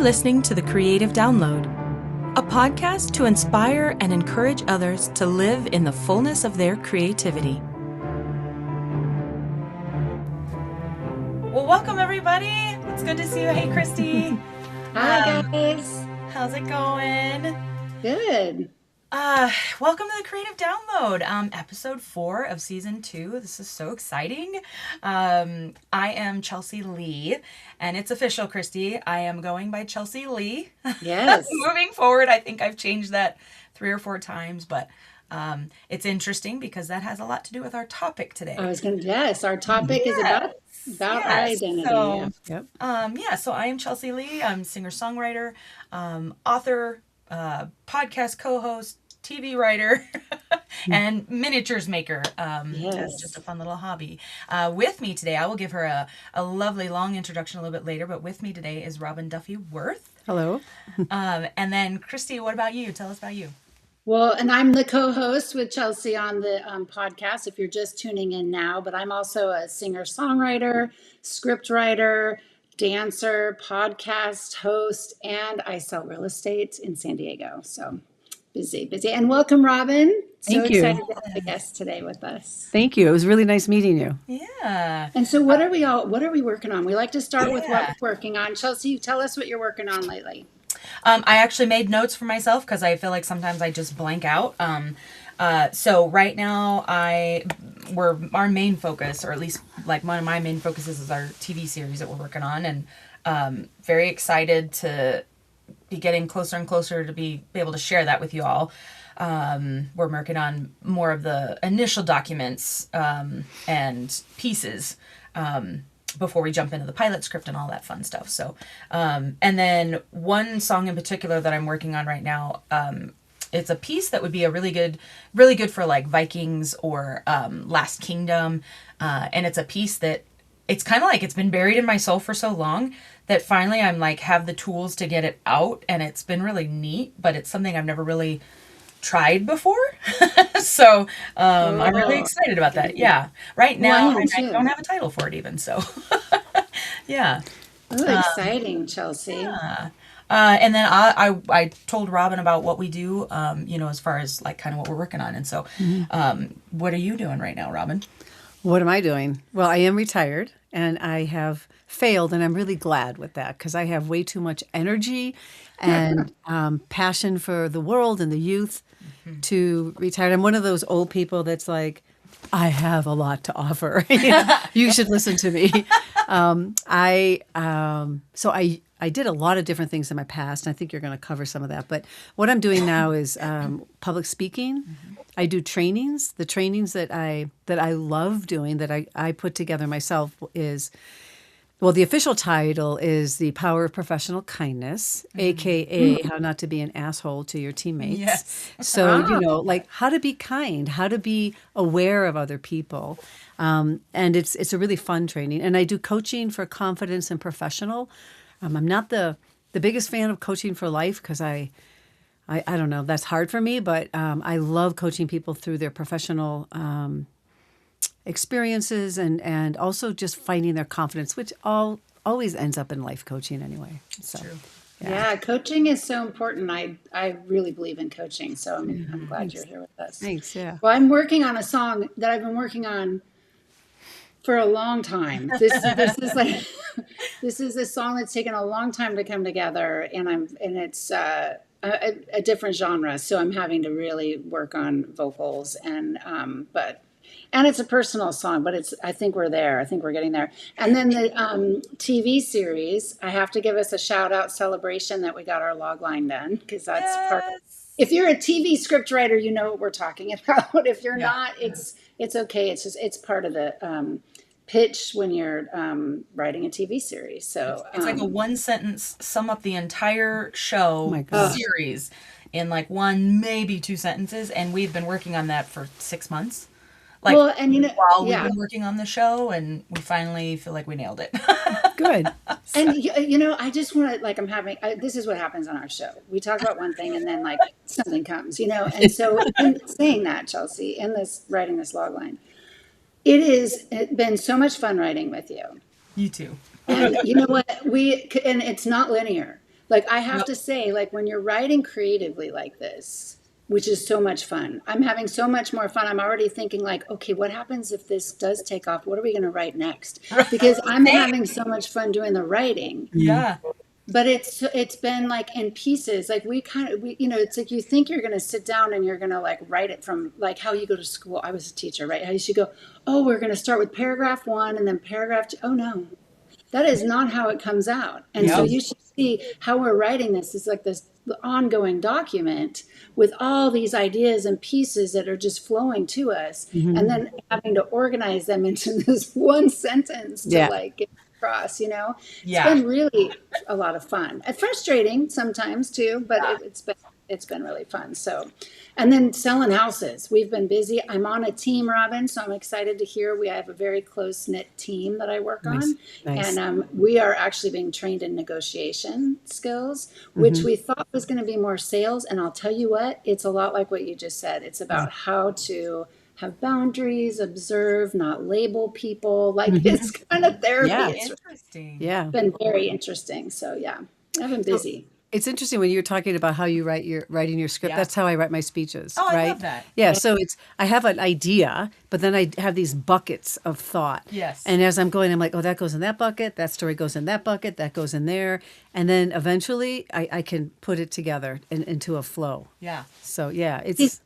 You're listening to The Creative Download, a podcast to inspire and encourage others to live in the fullness of their creativity. Well, welcome everybody. It's good to see you. Hey, Christy. Hi, guys. How's it going? Good. Welcome to The Creative Download, episode 4 of season 2. This is so exciting. I am Chelsea Lee, and it's official, Christy. I am going by Chelsea Lee. Yes. Moving forward, I think I've changed that 3 or 4 times, but it's interesting because that has a lot to do with our topic today. Yes, our topic is about our identity. So, Yep. So I am Chelsea Lee. I'm singer-songwriter, author, podcast co-host, TV writer, and miniatures maker. That's just a fun little hobby. With me today, I will give her a lovely long introduction a little bit later, but with me today is Robin Duffy-Wirth. Hello. And then Christy, what about you? Tell us about you. Well, and I'm the co-host with Chelsea on the podcast, if you're just tuning in now, but I'm also a singer-songwriter, script writer, dancer, podcast host, and I sell real estate in San Diego. So busy. And welcome, Robin. Thank you. So excited to have a guest today with us. Thank you. It was really nice meeting you. Yeah. And so what are we working on? We like to start with what we're working on. Chelsea, tell us what you're working on lately. I actually made notes for myself because I feel like sometimes I just blank out. So right now our main focus, or at least like one of my main focuses, is our TV series that we're working on, and very excited to be getting closer and closer to be able to share that with you all. We're working on more of the initial documents and pieces before we jump into the pilot script and all that fun stuff. So, and then one song in particular that I'm working on right now, it's a piece that would be really good for like Vikings or Last Kingdom. And it's a piece that it's kind of like it's been buried in my soul for so long that finally I'm like have the tools to get it out, and it's been really neat, but it's something I've never really tried before. So I'm really excited about that. Yeah. Right now I don't have a title for it even. So yeah. Oh, exciting, Chelsea. Yeah. And then I told Robin about what we do, as far as like kind of what we're working on. And so what are you doing right now, Robin? What am I doing? Well, I am retired, and I have failed, and I'm really glad with that because I have way too much energy and passion for the world and the youth to retire. I'm one of those old people that's like, I have a lot to offer. You should listen to me. So I did a lot of different things in my past, and I think you're going to cover some of that. But what I'm doing now is public speaking. I do trainings. The trainings that I love doing, that I put together myself, is, well, the official title is The Power of Professional Kindness, a.k.a. How Not to Be an Asshole to Your Teammates. Yes. So, like how to be kind, how to be aware of other people. And it's a really fun training. And I do coaching for confidence and professional. I'm not the biggest fan of coaching for life because I don't know, that's hard for me, but I love coaching people through their professional experiences and also just finding their confidence, which always ends up in life coaching anyway. So, true. Yeah, coaching is so important. I really believe in coaching, so I'm glad you're here with us. Thanks, yeah. Well, I'm working on a song that I've been working on for a long time. This is a song that's taken a long time to come together, and it's a different genre, so I'm having to really work on vocals and it's a personal song, but I think we're there. I think we're getting there. And then the TV series, I have to give us a shout out celebration that we got our log line done, because that's part. If you're a TV script writer, you know what we're talking about. If you're not, it's okay. It's part of the pitch when you're writing a TV series. So it's like a one sentence sum up the entire show series in like 1, maybe 2 sentences, and we've been working on that for 6 months. Like, well, and while we've been working on the show, and we finally feel like we nailed it. Good. So. And I just want to, like, this is what happens on our show. We talk about one thing, and then like something comes, and so in saying that, Chelsea, in writing this log line, it's been so much fun writing with you. You too. And you know what? And it's not linear. Like, I have to say, like, when you're writing creatively like this, which is so much fun, I'm having so much more fun. I'm already thinking, like, okay, what happens if this does take off? What are we going to write next? Because I'm having so much fun doing the writing. Yeah. But it's been like in pieces. Like we you know, it's like you think you're going to sit down and you're going to like write it from like how you go to school. I was a teacher, right? How you should go, oh, we're going to start with paragraph 1 and then paragraph 2. Oh no, that is not how it comes out. And so you should see how we're writing this. It's like this ongoing document with all these ideas and pieces that are just flowing to us, and then having to organize them into this one sentence to like get across, you know. It's been really a lot of fun. And frustrating sometimes too, but it's been really fun. So, and then selling houses. We've been busy. I'm on a team, Robin, so I'm excited to hear we have a very close knit team that I work on. Nice. And we are actually being trained in negotiation skills, which we thought was going to be more sales. And I'll tell you what, it's a lot like what you just said. It's about how to have boundaries, observe, not label people. Like it's kind of therapy. Yeah. It's Interesting. been very interesting. So yeah, I've been busy. It's interesting when you're talking about how you writing your script. Yeah. That's how I write my speeches. Oh, I right? love that. Yeah. So I have an idea, but then I have these buckets of thought. Yes. And as I'm going, I'm like, oh, that goes in that bucket. That story goes in that bucket. That goes in there. And then eventually I can put it together into a flow. Yeah. So yeah, It's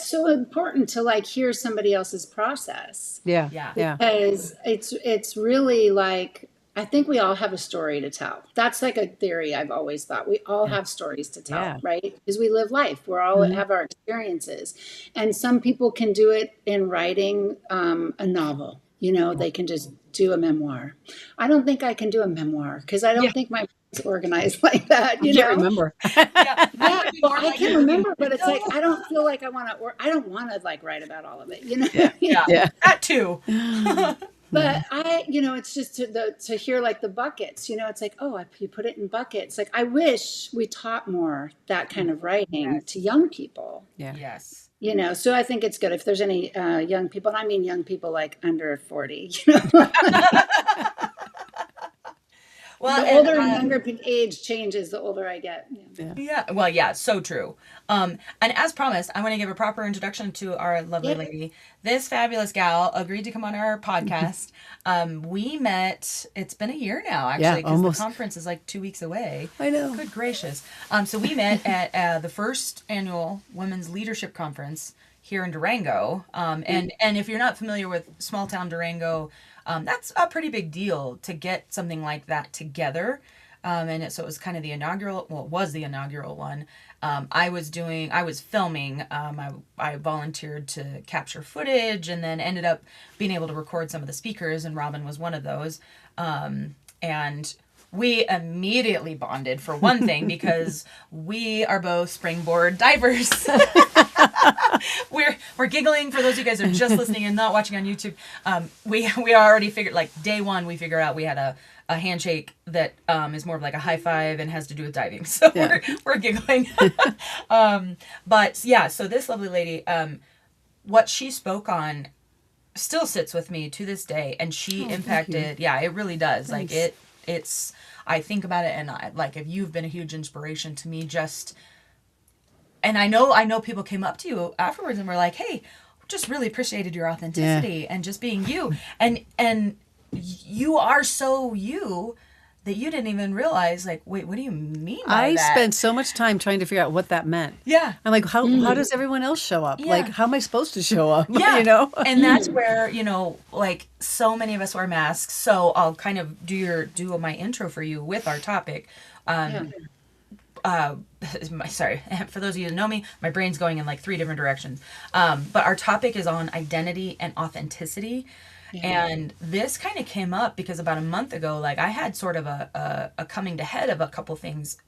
so important to like hear somebody else's process. Yeah. Because it's really like, I think we all have a story to tell. That's like a theory I've always thought. We all have stories to tell, right? Because we live life. We're all have our experiences. And some people can do it in writing a novel. You know, they can just do a memoir. I don't think I can do a memoir because I don't think my brain's organized like that. You can't know? remember. Well, I can remember, but it's like I don't feel like I want to, or I don't want to like write about all of it. You know? Yeah. That too. But it's just to hear like the buckets, you know, it's like, oh, you put it in buckets. Like, I wish we taught more that kind of writing to young people. Yeah. Yes. You know, so I think it's good if there's any young people, and I mean young people like under 40, you know. Well, the older and younger age changes the older I get. Yeah. Well, yeah, so true. And as promised, I want to give a proper introduction to our lovely lady. This fabulous gal agreed to come on our podcast. We met, it's been a year now, actually, because the conference is like 2 weeks away. I know. Good gracious. So we met at the first annual Women's Leadership Conference here in Durango. And if you're not familiar with small town Durango, that's a pretty big deal to get something like that together. So it was kind of the inaugural, well, it was the inaugural one. I was filming, I volunteered to capture footage and then ended up being able to record some of the speakers, and Robin was one of those. And we immediately bonded, for one thing, because we are both springboard divers. We're giggling. For those of you guys who are just listening and not watching on YouTube, we already figured, like, day one, we figured out we had a handshake that is more of like a high five and has to do with diving. So we're giggling. But yeah, so this lovely lady, what she spoke on still sits with me to this day, and she impacted. Yeah, it really does. Thanks. Like it's. I think about it, and if you've been a huge inspiration to me, and I know people came up to you afterwards and were like, "Hey, just really appreciated your authenticity and just being you," and you are so you that you didn't even realize, like, wait, what do you mean by that? I spent so much time trying to figure out what that meant. Yeah. I'm like, how does everyone else show up? Yeah. Like, how am I supposed to show up? Yeah. You know? And that's where, like, so many of us wear masks. So I'll kind of do my intro for you with our topic. Sorry, for those of you who know me, my brain's going in like 3 different directions. But our topic is on identity and authenticity. Yeah. And this kind of came up because about a month ago, like, I had sort of a coming to head of a couple things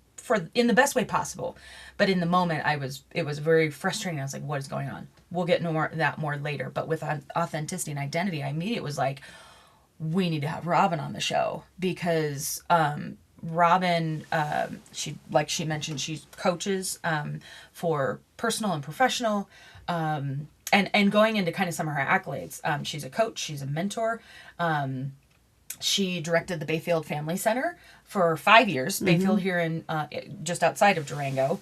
in the best way possible. But in the moment, it was very frustrating. I was like, what is going on? We'll get into that more later. But with authenticity and identity, I immediately was like, we need to have Robin on the show, because Robin, she mentioned, she coaches for personal and professional, and going into kind of some of her accolades. She's a coach, she's a mentor, She directed the Bayfield Family Center for 5 years. Bayfield here in just outside of Durango.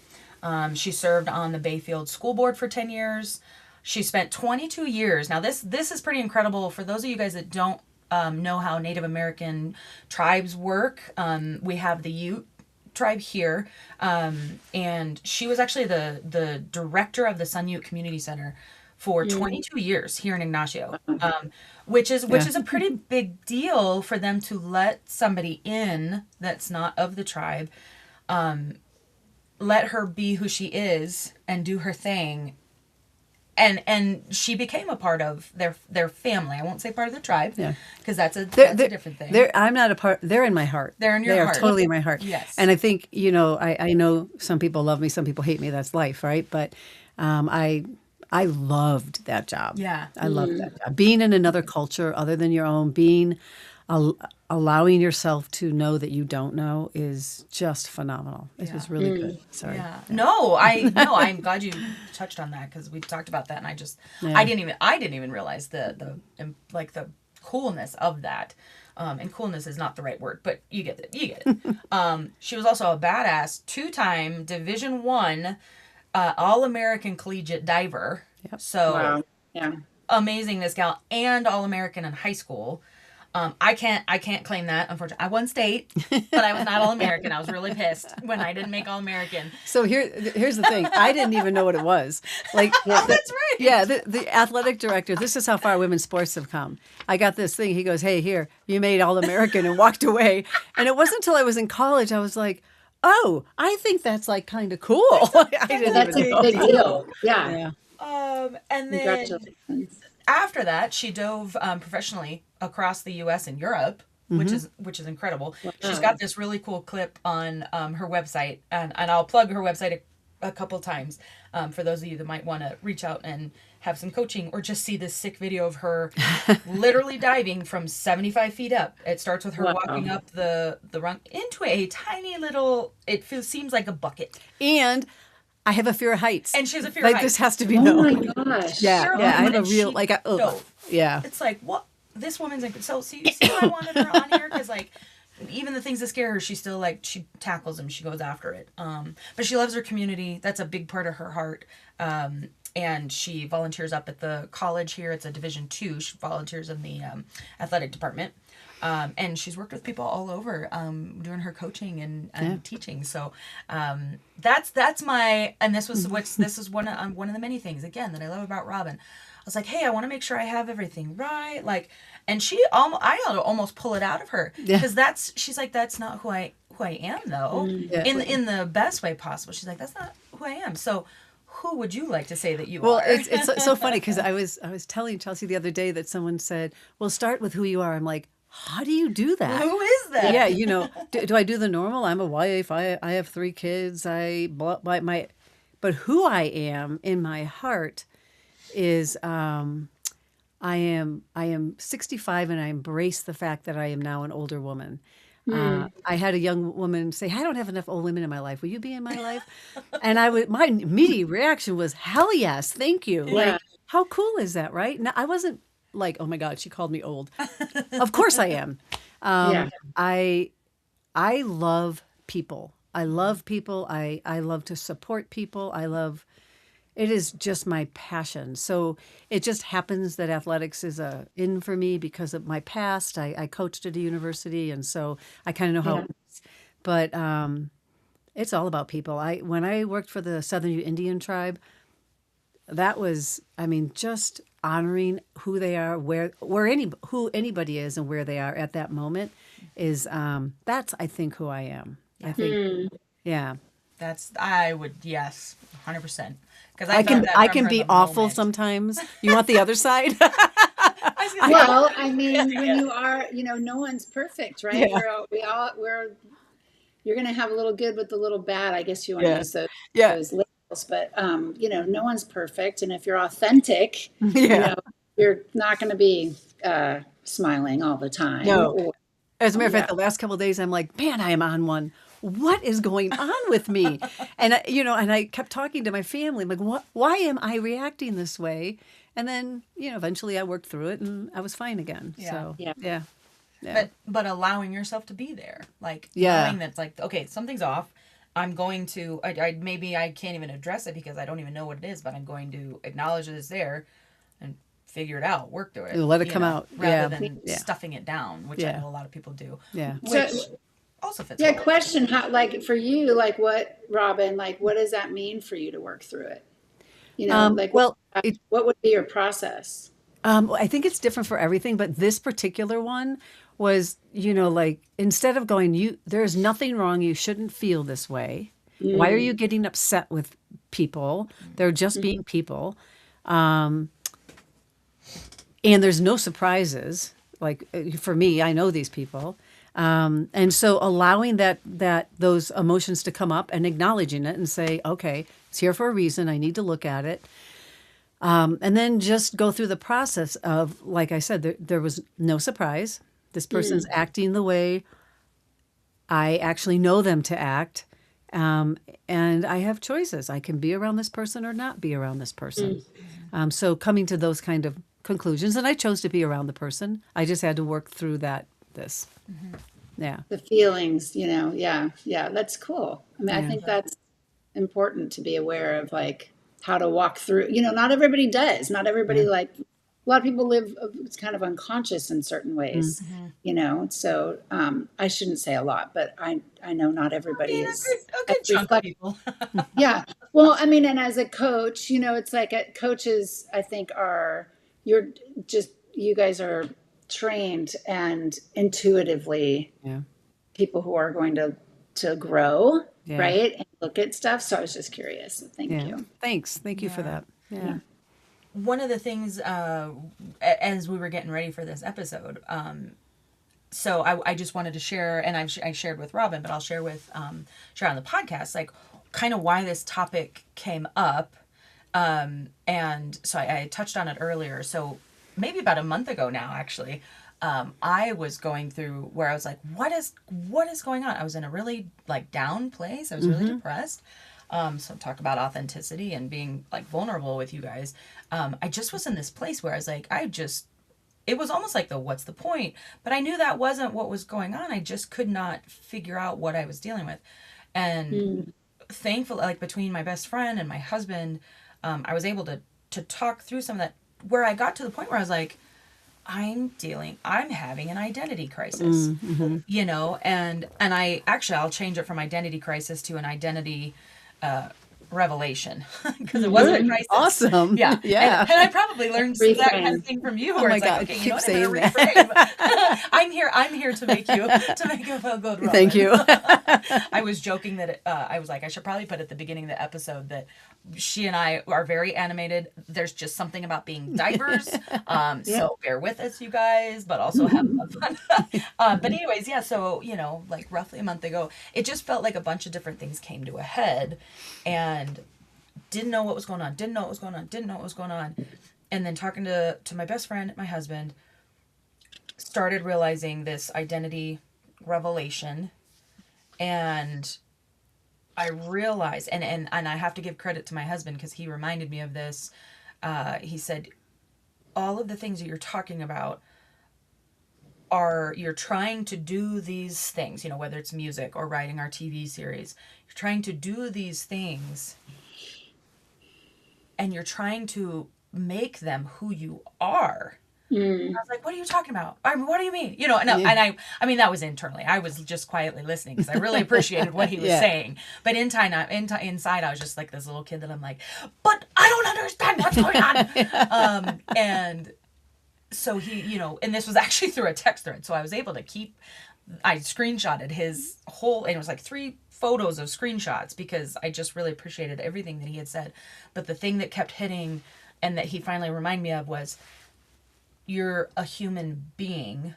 She served on the Bayfield School Board for 10 years. She spent 22 years. Now this is pretty incredible for those of you guys that don't know how Native American tribes work. We have the Ute tribe here, and she was actually the director of the Sun Ute Community Center for 22 years here in Ignacio, which is a pretty big deal for them to let somebody in that's not of the tribe, let her be who she is and do her thing. And she became a part of their family. I won't say part of the tribe, because that's a different thing. I'm not a part. They're in my heart. They're in your heart. They are totally in my heart. Yes. And I think, I know some people love me, some people hate me. That's life, right? But I loved that job. Yeah. I loved that job. Being in another culture other than your own, allowing yourself to know that you don't know is just phenomenal. It was really good. Sorry. Yeah. No, I'm glad you touched on that, because we talked about that, and I didn't even realize the coolness of that. And coolness is not the right word, but you get it. She was also a badass 2-time Division I All-American collegiate diver. Yep. So Wow. Yeah. amazing, this gal, and All-American in high school. I can't claim that, unfortunately. I won state, but I was not All-American. I was really pissed when I didn't make All-American. So here's the thing. I didn't even know what it was. Like, That's right. Yeah, the athletic director, this is how far women's sports have come. I got this thing. He goes, hey, here, you made All-American, and walked away. And it wasn't until I was in college, I was like, oh, I think that's like kind of cool. I didn't That's even a know. big deal. Yeah. Yeah. And then Congratulations. after that, she dove professionally across the U.S. and Europe, which is incredible. Wow. She's got this really cool clip on her website, and I'll plug her website a couple times for those of you that might want to reach out and have some coaching, or just see this sick video of her literally diving from 75 feet up. It starts with her walking up the run into a tiny little, seems like a bucket. And I have a fear of heights. And she has a fear of Like, this heights. has to be Oh known. my gosh. Yeah, Sure. yeah. I have a And real, she like, dove. yeah. It's like, what? This woman's like, so see why I wanted her on here? Because, like, even the things that scare her, she still, like, she tackles them. She goes after it. But she loves her community. That's a big part of her heart. And she volunteers up at the college here. It's a Division II. She volunteers in the athletic department. And she's worked with people all over doing her coaching and teaching. So that's my, and this is one of the many things, again, that I love about Robin. I was like, hey, I want to make sure I have everything right. Like, and I ought to almost pull it out of her, because she's like, that's not who I am, though, in the best way possible. She's like, that's not who I am. So who would you like to say that you are? Well, it's so funny, because I was telling Chelsea the other day that someone said, well, start with who you are. I'm like, how do you do that? Who is that? Yeah, do I do the normal? I'm a wife. I have 3 kids. But who I am in my heart is I am 65, and I embrace the fact that I am now an older woman. I had a young woman say, I don't have enough old women in my life. Will you be in my life? And my immediate reaction was, hell yes, thank you. Yeah. Like, how cool is that, right? Now, I wasn't like, oh my God, she called me old. Of course I am. I love people. I love people. I love to support people. It is just my passion. So it just happens that athletics is in for me because of my past. I coached at a university, and so I kind of know how it works. But it's all about people. When I worked for the Southern Ute Indian tribe, that was, just honoring who they are, who anybody is, and where they are at that moment is that's, I think, who I am. I think, yeah. Yes, 100%. Because I can be awful sometimes. You want the other side? Well, when you are, no one's perfect, right? Yeah. You're going to have a little good with a little bad. I guess you want to use those labels, but no one's perfect. And if you're authentic, you're not going to be smiling all the time. No. As a matter of fact, the last couple of days, I'm like, man, I am on one. What is going on with me? And I kept talking to my family. I'm like, why am I reacting this way? And then, eventually I worked through it, and I was fine again. Yeah. So, yeah. But allowing yourself to be there, like Yeah. knowing that's like, okay, something's off. I'm going to, I maybe I can't even address it because I don't even know what it is, but I'm going to acknowledge that it's there and figure it out, work through it. Let it come out. Rather Yeah. than Yeah. stuffing it down, which I Yeah. know a lot of people do. Yeah. So, Which also fits. yeah, well. question, how, like, for you, like, what, Robin, like, what does that mean for you to work through it? You know, like, Well, it, what would be your process? I think it's different for everything, but this particular one was, like instead of going, there's nothing wrong, you shouldn't feel this way. Why are you getting upset with people? They're just being people. And there's no surprises. Like for me, I know these people. And so allowing those emotions to come up and acknowledging it and say, okay, it's here for a reason. I need to look at it. And then just go through the process of, like I said, there was no surprise. This person's acting the way I actually know them to act. And I have choices. I can be around this person or not be around this person. So coming to those kind of conclusions, and I chose to be around the person. I just had to work through this. Yeah. The feelings, yeah, that's cool. I mean, I think that's important to be aware of, like, how to walk through, not everybody does. Not everybody, like, a lot of people live, it's kind of unconscious in certain ways, so I shouldn't say a lot, but I know not everybody is a good chunk of people. Yeah. Well, I mean, and as a coach, it's like coaches, I think you guys are trained and intuitively people who are going to grow, right? And look at stuff. So I was just curious. So thank you. Thanks. Thank you for that. Yeah. One of the things, as we were getting ready for this episode, so I just wanted to share, and I shared with Robin, but I'll share on the podcast, like kind of why this topic came up. And so I touched on it earlier. So maybe about a month ago now, actually, I was going through where I was like, what is going on? I was in a really like down place. I was really depressed. So talk about authenticity and being like vulnerable with you guys. I just was in this place where I was like, it was almost like what's the point? But I knew that wasn't what was going on. I just could not figure out what I was dealing with. And thankfully, like between my best friend and my husband, I was able to talk through some of that, where I got to the point where I was like, I'm having an identity crisis, and I'll change it from identity crisis to an identity, revelation, because it wasn't a crisis. Awesome. Yeah. Yeah. And I probably learned that kind of thing from you, where my it's God, like, okay, keep you know what, I'm saying going to reframe. I'm here to make you feel good, Robin. Thank you. I was joking that I was like, I should probably put at the beginning of the episode that she and I are very animated. There's just something about being diverse. So bear with us, you guys, but also have fun. But anyways, yeah. So, like roughly a month ago, it just felt like a bunch of different things came to a head, and didn't know what was going on. And then talking to my best friend, my husband, started realizing this identity revelation. And I realized, and I have to give credit to my husband because he reminded me of this. He said, all of the things that you're talking about you're trying to do these things, whether it's music or writing our TV series, you're trying to do these things and you're trying to make them who you are. I was like, what are you talking about? I mean, what do you mean? And I mean, that was internally. I was just quietly listening because I really appreciated what he was saying. But inside, I was just like this little kid that I'm like, but I don't understand what's going on. And so he, and this was actually through a text thread. So I was able to I screenshotted his whole, and it was like 3 photos of screenshots because I just really appreciated everything that he had said. But the thing that kept hitting and that he finally reminded me of was, you're a human being,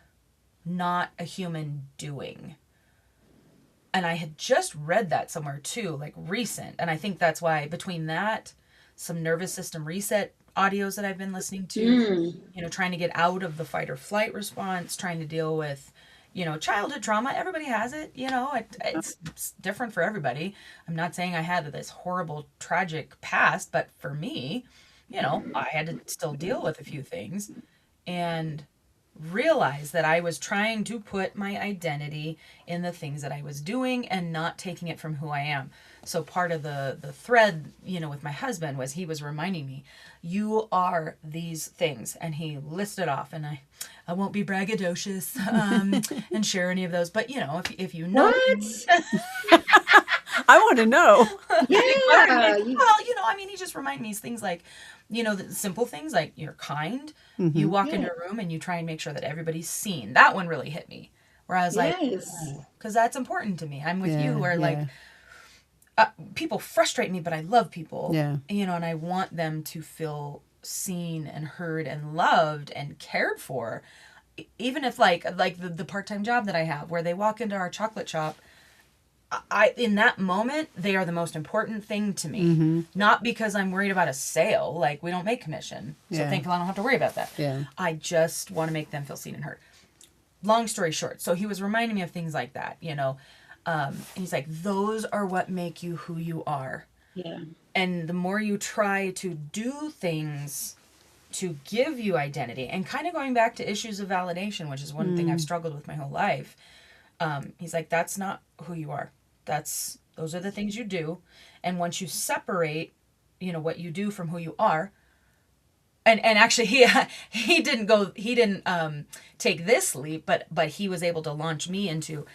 not a human doing. And I had just read that somewhere too, like recent. And I think that's why between that, some nervous system reset audios that I've been listening to, trying to get out of the fight or flight response, trying to deal with, childhood trauma. Everybody has it, it's different for everybody. I'm not saying I had this horrible, tragic past, but for me, I had to still deal with a few things. And realized that I was trying to put my identity in the things that I was doing and not taking it from who I am. So part of the thread, with my husband was he was reminding me, you are these things. And he listed off, and I won't be braggadocious and share any of those. But, if you know. What? I want to know. Yeah. Well, he just reminded me things like, the simple things like you're kind. Mm-hmm. You walk into a room and you try and make sure that everybody's seen. That one really hit me. Where I was like, because that's important to me. I'm with you. Where like people frustrate me, but I love people. Yeah. And I want them to feel seen and heard and loved and cared for. Even if like the part-time job that I have, where they walk into our chocolate shop, in that moment, they are the most important thing to me. Mm-hmm. Not because I'm worried about a sale. Like, we don't make commission. So thankfully I don't have to worry about that. Yeah. I just want to make them feel seen and heard. Long story short. So he was reminding me of things like that, and he's like, those are what make you who you are. Yeah. And the more you try to do things to give you identity, and kind of going back to issues of validation, which is one thing I've struggled with my whole life. He's like, that's not who you are. Those are the things you do. And once you separate, what you do from who you are, and actually he didn't take this leap, but he was able to launch me into,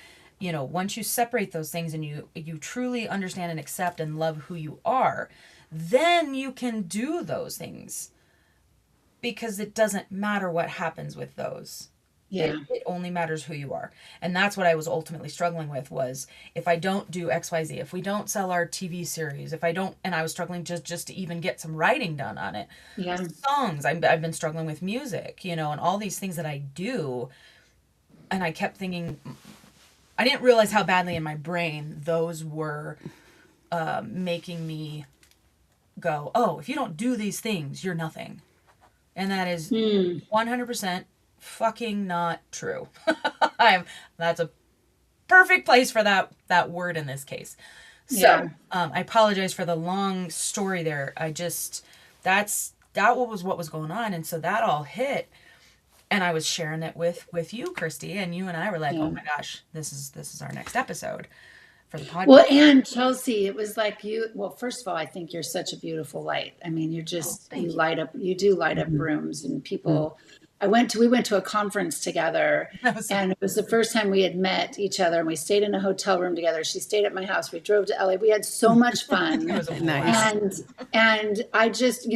once you separate those things and you truly understand and accept and love who you are, then you can do those things, because it doesn't matter what happens with those. Yeah. It only matters who you are. And that's what I was ultimately struggling with, was if I don't do XYZ, if we don't sell our TV series, if I don't, and I was struggling just to even get some writing done on it. Yeah. Songs, I've been struggling with music, and all these things that I do. And I kept thinking, I didn't realize how badly in my brain those were making me go, oh, if you don't do these things, you're nothing. And that is 100% fucking not true. That's a perfect place for that word in this case. So I apologize for the long story there. That was what was going on, and so that all hit, and I was sharing it with you, Christy, and you and I were like, oh my gosh, this is our next episode for the podcast. Well, and Chelsea, it was like first of all, I think you're such a beautiful light. I mean, you light up, you do light up rooms, and people. We went to a conference together, and it was the first time we had met each other, and we stayed in a hotel room together. She stayed at my house. We drove to LA. We had so much fun. It was nice. And I just,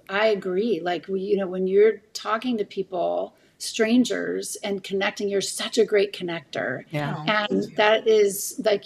I agree. Like, when you're talking to people, strangers, and connecting, you're such a great connector. Yeah. And that is like,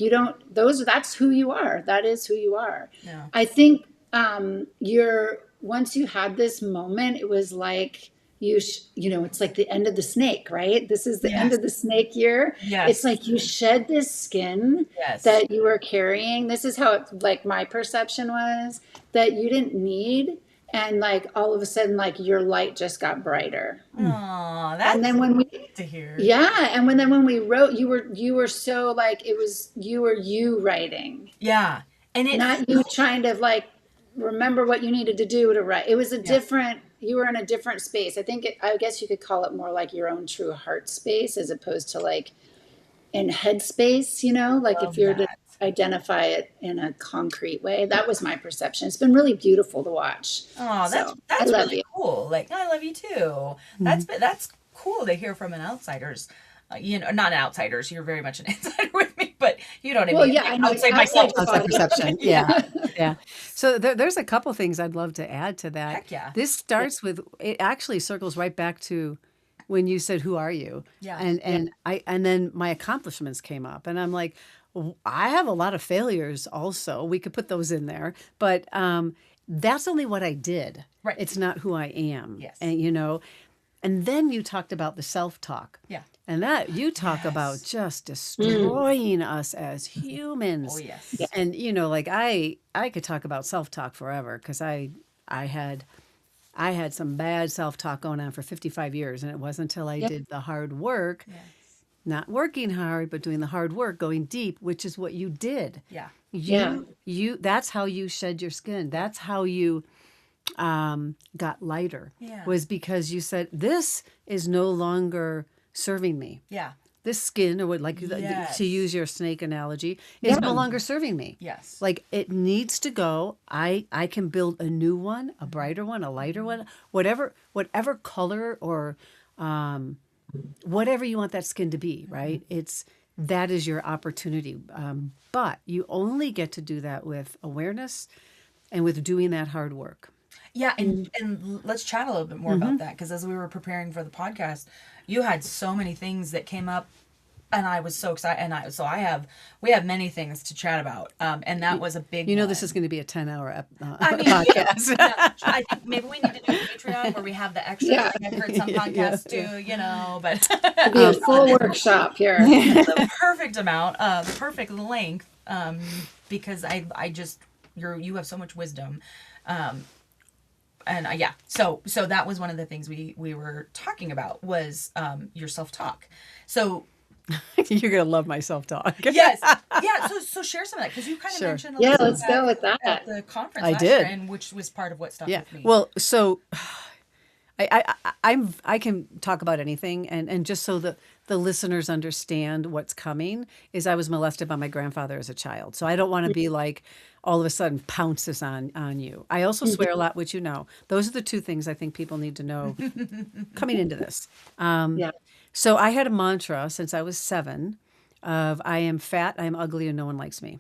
that's who you are. That is who you are. Yeah. I think once you had this moment, it was like, it's like the end of the snake, right? This is the end of the snake year. Yes. It's like you shed this skin that you were carrying. This is how my perception was, that you didn't need. And like all of a sudden, like your light just got brighter. Aww, that's and then when we to hear. Yeah. And then when we wrote, you were so like, you were writing. Yeah. And it's not you trying to like remember what you needed to do to write. It was you were in a different space. I guess you could call it more like your own true heart space, as opposed to like in head space, like if you're to identify it in a concrete way. That was my perception. It's been really beautiful to watch. Oh, that's really cool. Like, I love you too. That's cool to hear from an outsider's, not outsiders. You're very much an insider with me, but you know what I mean. Well, yeah, I know. Outside myself. Outside perception. Yeah. So there's a couple things I'd love to add to that. Heck yeah. This starts with, it actually circles right back to when you said, who are you? Yeah. And then my accomplishments came up, and I'm like, I have a lot of failures also. We could put those in there, but that's only what I did. Right. It's not who I am. Yes. And then you talked about the self-talk. Yeah. And that you talk about just destroying us as humans. Oh, yes. And, like I could talk about self-talk forever, because I had some bad self-talk going on for 55 years. And it wasn't until I did the hard work, not working hard, but doing the hard work, going deep, which is what you did. Yeah. That's how you shed your skin. That's how you got lighter Yeah. was because you said, this is no longer serving me. Yeah. This skin, or what, like Yes. to use your snake analogy, is no longer serving me. Yes. Like it needs to go. I can build a new one, a brighter one, a lighter one, whatever color or whatever you want that skin to be, right? That is your opportunity. But you only get to do that with awareness and with doing that hard work. Yeah, and let's chat a little bit more about that, because as we were preparing for the podcast, you had so many things that came up, and I was so excited. And we have many things to chat about, and that was a big. You know, one. this is going to be a 10-hour I mean, podcast. I think maybe we need to do a Patreon where we have the extra. Yeah. I've heard some podcasts too, you know, but It'd be a full workshop here. the perfect amount, the perfect length, because I just you have so much wisdom. And yeah, so that was one of the things we were talking about was your self-talk. So You're going to love my self-talk. yes, yeah. So share some of that, because you kind of Sure. mentioned. Yeah, little let's bit go with that. at the conference I last did. year, and which was part of what stuck Yeah. with me. Well, so I can talk about anything, and just so that the listeners understand what's coming is I was molested by my grandfather as a child. So I don't want to be like all of a sudden pounces on you. I also swear a lot, which you know. Those are the two things I think people need to know coming into this. Yeah. So I had a mantra since I was 7 of I am fat, I am ugly, and no one likes me.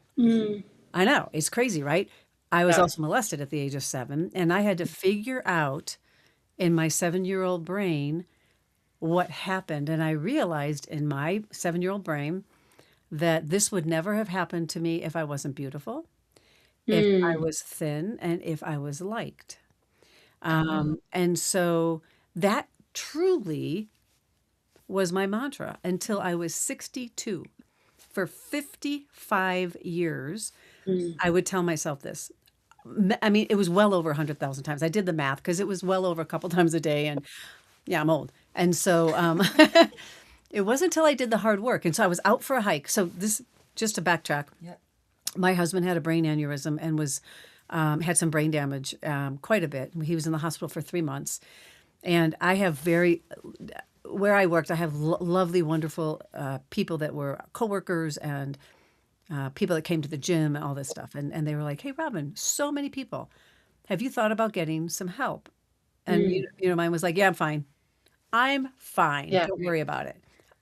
I know, it's crazy, right? I was also molested at the age of 7, and I had to figure out in my 7-year-old brain what happened. And I realized in my 7-year-old brain that this would never have happened to me if I wasn't beautiful, if I was thin, and if I was liked. And so that truly was my mantra until I was 62. For 55 years, I would tell myself this. I mean, it was well over 100,000 times. I did the math because it was well over a couple times a day. And yeah, I'm old. And so it wasn't until I did the hard work. And so I was out for a hike. So this, just to backtrack, my husband had a brain aneurysm and was had some brain damage quite a bit. He was in the hospital for 3 months. And I have where I worked, I have lovely, wonderful people that were coworkers and people that came to the gym and all this stuff. And they were like, hey, Robin, so many people. Have you thought about getting some help? And, you know, mine was like, yeah, I'm fine. I'm fine. Yeah. Don't worry about it.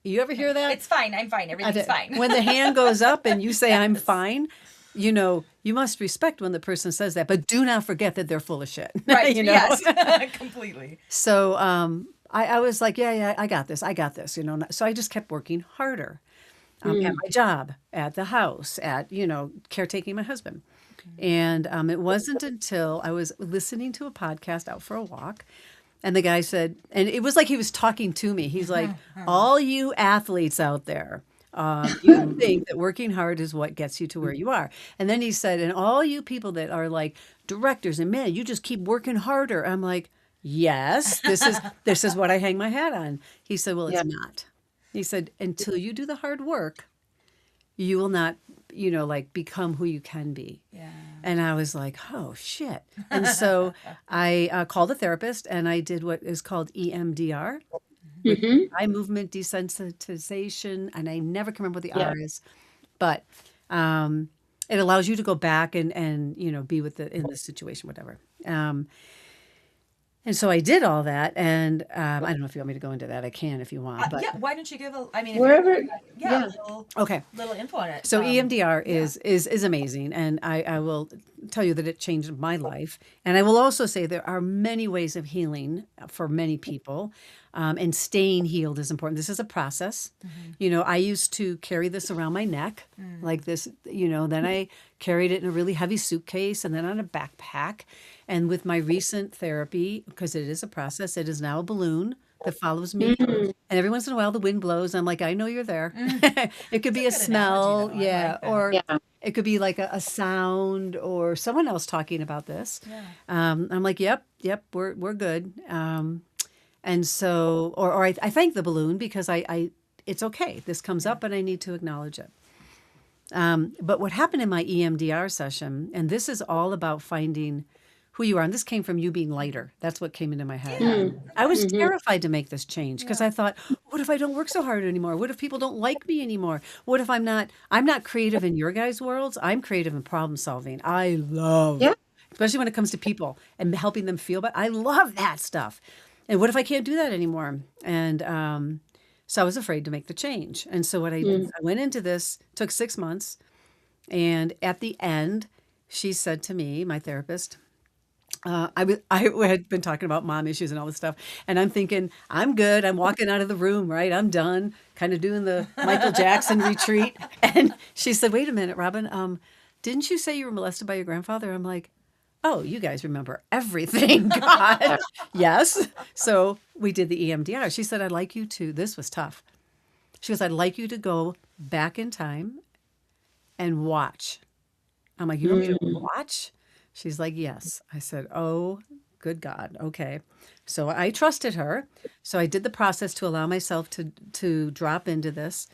You ever hear that? it's fine. I'm fine. Everything's fine. When the hand goes up and you say, I'm fine, you know, you must respect when the person says that. But do not forget that they're full of shit. Right. You know? Yes. Completely. So I was like, yeah, I got this, you know. So I just kept working harder. At my job, at the house, at, you know, caretaking my husband. And it wasn't until I was listening to a podcast out for a walk, and the guy said, and it was like he was talking to me. He's like, all you athletes out there, you think that working hard is what gets you to where you are. And then he said, and all you people that are like directors and man, you just keep working harder. I'm like, yes, this is what I hang my hat on. He said, well, it's not. He said, until you do the hard work, you will not, you know, like become who you can be. Yeah. And I was like, oh, shit. And so I called a therapist and I did what is called EMDR, eye movement desensitization. And I never can remember what the R is, but it allows you to go back and you know, be in this situation, whatever. And so I did all that, and I don't know if you want me to go into that. I can if you want. But yeah. Why don't you give Wherever. a okay. little info on it? So EMDR is amazing, and I will tell you that it changed my life. And I will also say there are many ways of healing for many people, and staying healed is important. This is a process. You know, I used to carry this around my neck like this, you know, then I carried it in a really heavy suitcase and then on a backpack. And with my recent therapy, because it is a process, it is now a balloon that follows me. And every once in a while the wind blows. I'm like, I know you're there. It could be a good smell. analogy, though. I like that. Or it could be like a sound or someone else talking about this. I'm like, yep, we're good. And so, or I thank the balloon because it's okay. This comes up and I need to acknowledge it. But what happened in my EMDR session, and this is all about finding who you are. And this came from you being lighter. That's what came into my head. Yeah. I was terrified to make this change because I thought, what if I don't work so hard anymore? What if people don't like me anymore? What if I'm not creative in your guys' worlds? I'm creative in problem solving. I love, Yeah. especially when it comes to people and helping them feel better. I love that stuff. And what if I can't do that anymore? And so I was afraid to make the change. And so what I went into this, took 6 months. And at the end, she said to me, my therapist, I had been talking about mom issues and all this stuff, and I'm thinking, I'm good. I'm walking out of the room, right? I'm done, kind of doing the Michael Jackson retreat. And she said, wait a minute, Robin, didn't you say you were molested by your grandfather? I'm like, oh, you guys remember everything. God. Yes. So we did the EMDR. She said, I'd like you to, this was tough. She goes, I'd like you to go back in time and watch. I'm like, you want me to watch? She's like, yes. I said, oh, good God. Okay. So I trusted her. So I did the process to allow myself to drop into this.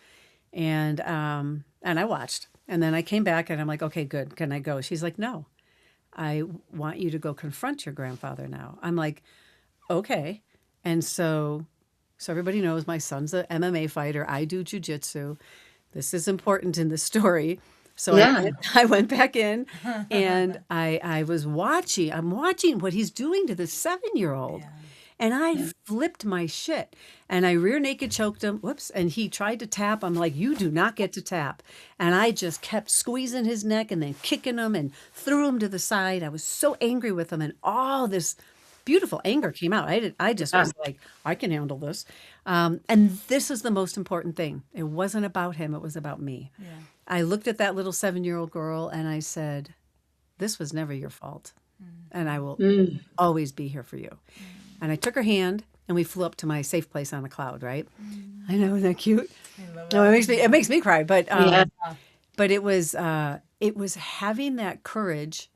And I watched. And then I came back and I'm like, okay, good. Can I go? She's like, no, I want you to go confront your grandfather now. I'm like, okay. And so everybody knows my son's a MMA fighter. I do jujitsu. This is important in the story. So I went back in and I was watching. I'm watching what he's doing to the 7-year-old. And I flipped my shit. And I rear naked choked him. Whoops. And he tried to tap. I'm like, you do not get to tap. And I just kept squeezing his neck and then kicking him and threw him to the side. I was so angry with him. And all this beautiful anger came out. I just was like, I can handle this. And this is the most important thing. It wasn't about him. It was about me. Yeah. I looked at that little 7-year-old girl and I said, this was never your fault. And I will always be here for you. And I took her hand and we flew up to my safe place on a cloud, right? I know, isn't that cute? I love no, it makes me cry, but it was having that courage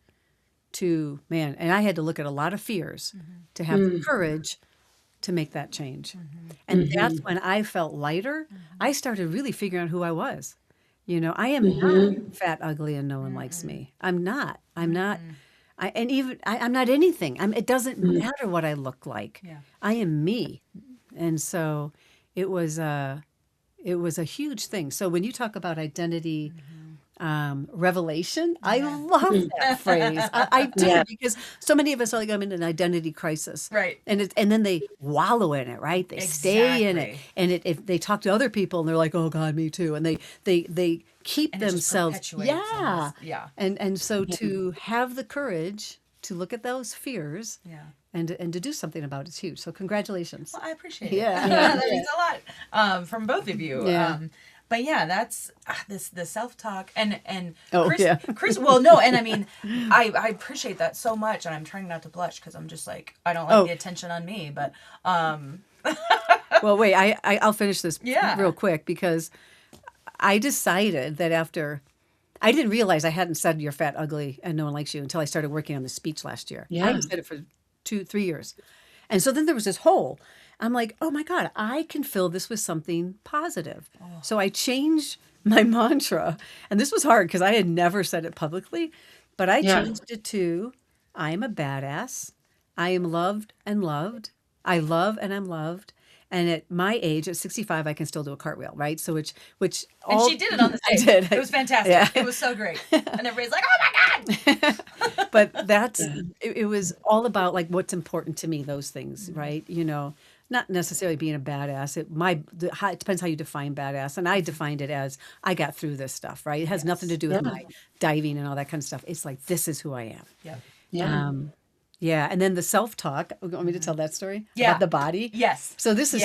to, man, and I had to look at a lot of fears to have the courage to make that change. And that's when I felt lighter. I started really figuring out who I was. You know, I am not fat, ugly, and no one likes me. I'm not. I'm not anything. It doesn't matter what I look like. Yeah. I am me. And so it was a huge thing. So when you talk about identity revelation, I love that phrase. I do because so many of us are like, I'm in an identity crisis. Right. And then they wallow in it, right? They stay in it. And if they talk to other people and they're like, oh God, me too. And they keep themselves. Yeah. And so to have the courage to look at those fears and to do something about it's huge. So congratulations. Well, I appreciate it. Yeah. That means a lot from both of you. Yeah. But yeah, that's the self-talk and Chris. Well, no, and I mean, I appreciate that so much, and I'm trying not to blush because I'm just like I don't like the attention on me. But well, wait, I'll finish this real quick because I decided that after I didn't realize I hadn't said you're fat, ugly, and no one likes you until I started working on the speech last year. I hadn't said it for 2-3 years, and so then there was this hole. I'm like, oh my God, I can fill this with something positive. Oh. So I changed my mantra. And this was hard because I had never said it publicly, but I changed it to, I am a badass. I am loved and loved. I love and I'm loved. And at my age, at 65, I can still do a cartwheel, right? So which and she did it on the stage. I did. It was fantastic. Yeah. It was so great. And everybody's like, oh my God. But it was all about like what's important to me, those things, right? You know, not necessarily being a badass. It depends how you define badass. And I defined it as I got through this stuff, right? It has nothing to do with my diving and all that kind of stuff. It's like, this is who I am. Yeah. Yeah. And then the self-talk. You want me to tell that story? Yeah. About the body? Yes. So this is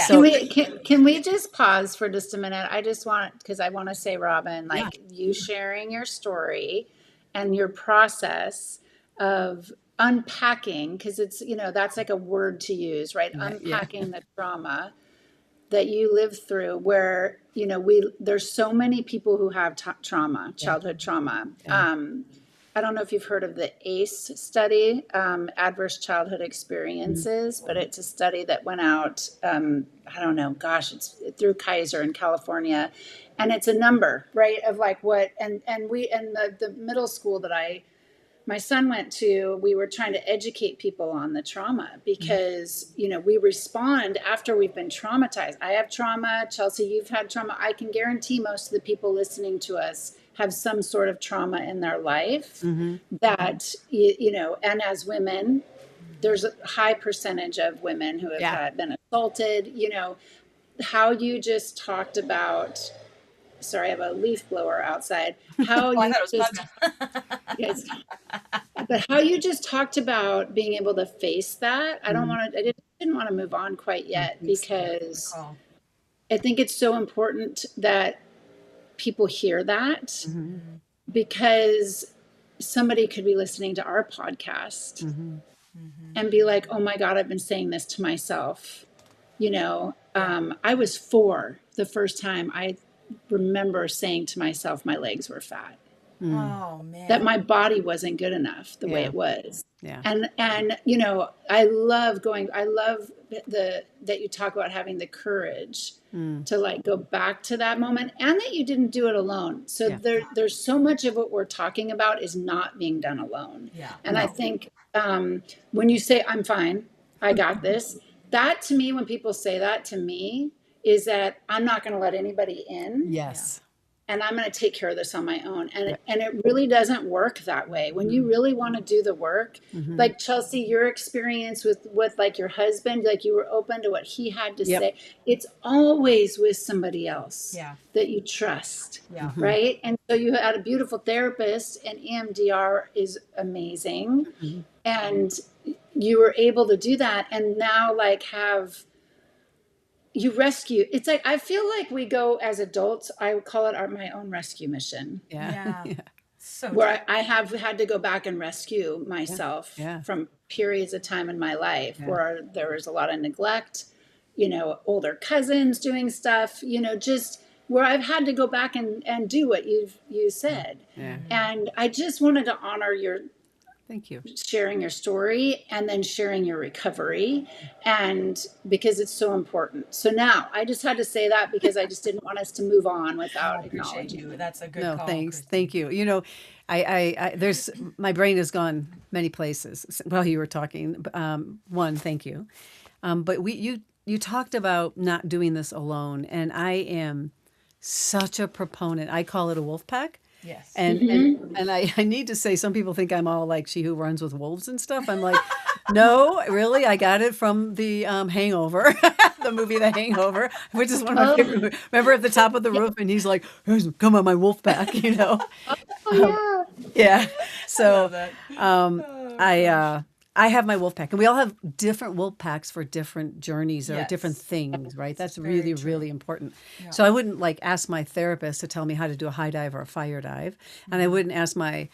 Can we just pause for just a minute? I just want, because I want to say, Robin, like you sharing your story and your process of unpacking, because it's, that's like a word to use, right? Unpacking the trauma that you lived through where, there's so many people who have trauma, childhood trauma. I don't know if you've heard of the ACE study, Adverse Childhood Experiences, but it's a study that went out, it's through Kaiser in California. And it's a number, right, of like what, and the middle school that I my son we were trying to educate people on the trauma because, we respond after we've been traumatized. I have trauma. Chelsea, you've had trauma. I can guarantee most of the people listening to us have some sort of trauma in their life that, and as women, there's a high percentage of women who have been assaulted, how you just talked about, sorry, I have a leaf blower outside. How I you thought it was just, yes, but how you just talked about being able to face that. I didn't want to move on quite yet because I think it's so important that people hear that because somebody could be listening to our podcast and be like, oh my God, I've been saying this to myself. I was 4 the first time I remember saying to myself, my legs were fat. Oh man. That my body wasn't good enough the way it was. Yeah. And I love that you talk about having the courage to like go back to that moment and that you didn't do it alone. So there's so much of what we're talking about is not being done alone. Yeah. And I think when you say, I'm fine, I got this, that to me, when people say that to me, is that I'm not going to let anybody in. Yes. And I'm going to take care of this on my own. And it really doesn't work that way. When you really want to do the work, like Chelsea, your experience with like your husband, like you were open to what he had to say. It's always with somebody else that you trust. Yeah. Right. And so you had a beautiful therapist, and EMDR is amazing. And you were able to do that. And now you rescue. It's like, I feel like we go as adults, I would call it my own rescue mission. Yeah. So where I have had to go back and rescue myself from periods of time in my life where there was a lot of neglect, older cousins doing stuff, just where I've had to go back and do what you said. Yeah. And I just wanted to honor your Thank you. Sharing your story and then sharing your recovery, and because it's so important. So now I just had to say that because I just didn't want us to move on without acknowledging you. That's a good call. Thanks. Christy. Thank you. I there's my brain has gone many places while you were talking. One, thank you. But you talked about not doing this alone, and I am such a proponent. I call it a wolf pack. Yes. And I need to say, some people think I'm all like She Who Runs with Wolves and stuff. I'm like, no, really, I got it from the Hangover, the movie The Hangover, which is one of my favorite movies. Remember at the top of the roof, and he's like, come on, my wolf pack, Yeah. So I have my wolf pack, and we all have different wolf packs for different journeys or different things, right? That's really, really important. Yeah. So I wouldn't ask my therapist to tell me how to do a high dive or a fire dive. And I wouldn't ask my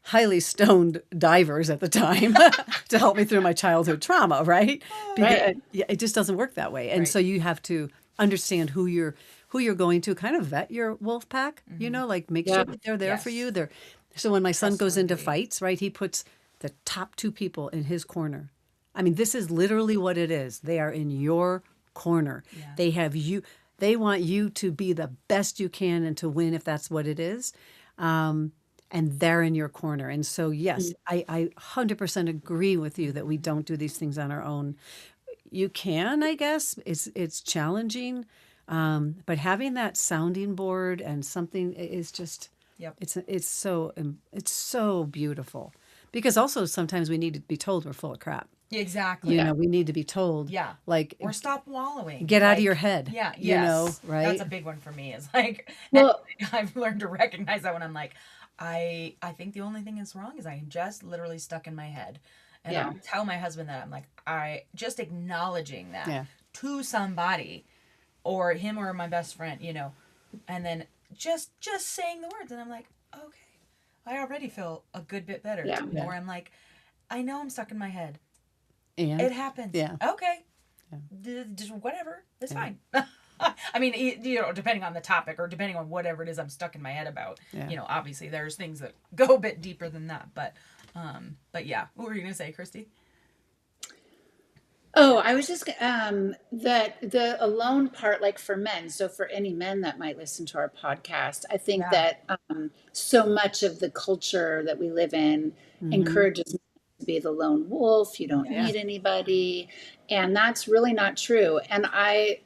highly stoned divers at the time to help me through my childhood trauma, right? Because it just doesn't work that way. And so you have to understand who you're going to, kind of vet your wolf pack, make sure that they're there for you. So when my son goes into fights, right, he puts the top 2 people in his corner. I mean, this is literally what it is. They are in your corner. Yeah. They have you. They want you to be the best you can and to win if that's what it is. And they're in your corner. And so, yes, I 100% agree with you that we don't do these things on our own. You can, I guess. It's challenging. But having that sounding board and something is just, it's so beautiful. Because also sometimes we need to be told we're full of crap. Exactly. We need to be told. Yeah. Or stop wallowing. Get out of your head. Yeah. Yes. Right? That's a big one for me. Is I've learned to recognize that when I'm like, I think the only thing that's wrong is I'm just literally stuck in my head. And I'll tell my husband that I'm like, I just acknowledging that to somebody or him or my best friend, and then just saying the words. And I'm like, okay. I already feel a good bit better. Yeah. Or I'm like, I know I'm stuck in my head. And it happens. Yeah. Okay. Yeah. Just whatever. It's fine. I mean, depending on the topic or depending on whatever it is I'm stuck in my head about, obviously there's things that go a bit deeper than that. But yeah. What were you going to say, Christy? Oh, I was just that the alone part, like for men. So for any men that might listen to our podcast, I think Yeah. that so much of the culture that we live in Mm-hmm. encourages men to be the lone wolf. You don't Yeah. need anybody, and that's really not true. And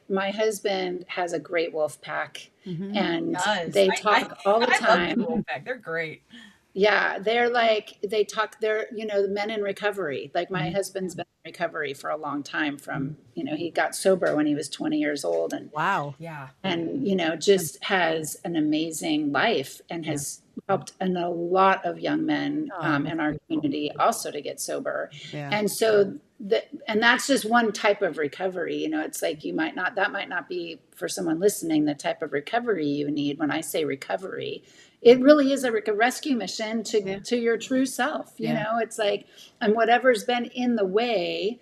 my husband has a great wolf pack, Mm-hmm. and Does. they I talk all the I love the time. Wolfpack. They're great. Yeah, they're like they talk. They're the men in recovery. Like my Mm-hmm. husband's been in recovery for a long time. From he got sober when he was 20 years old, and Wow. Yeah. and just has an amazing life and Yeah. has helped a lot of young men Oh, in our community also to get sober. yeah. And so and that's just one type of recovery. It's like that might not be for someone listening the type of recovery you need. When I say recovery, it really is a rescue mission Yeah. to your true self. Yeah. It's like, and whatever's been in the way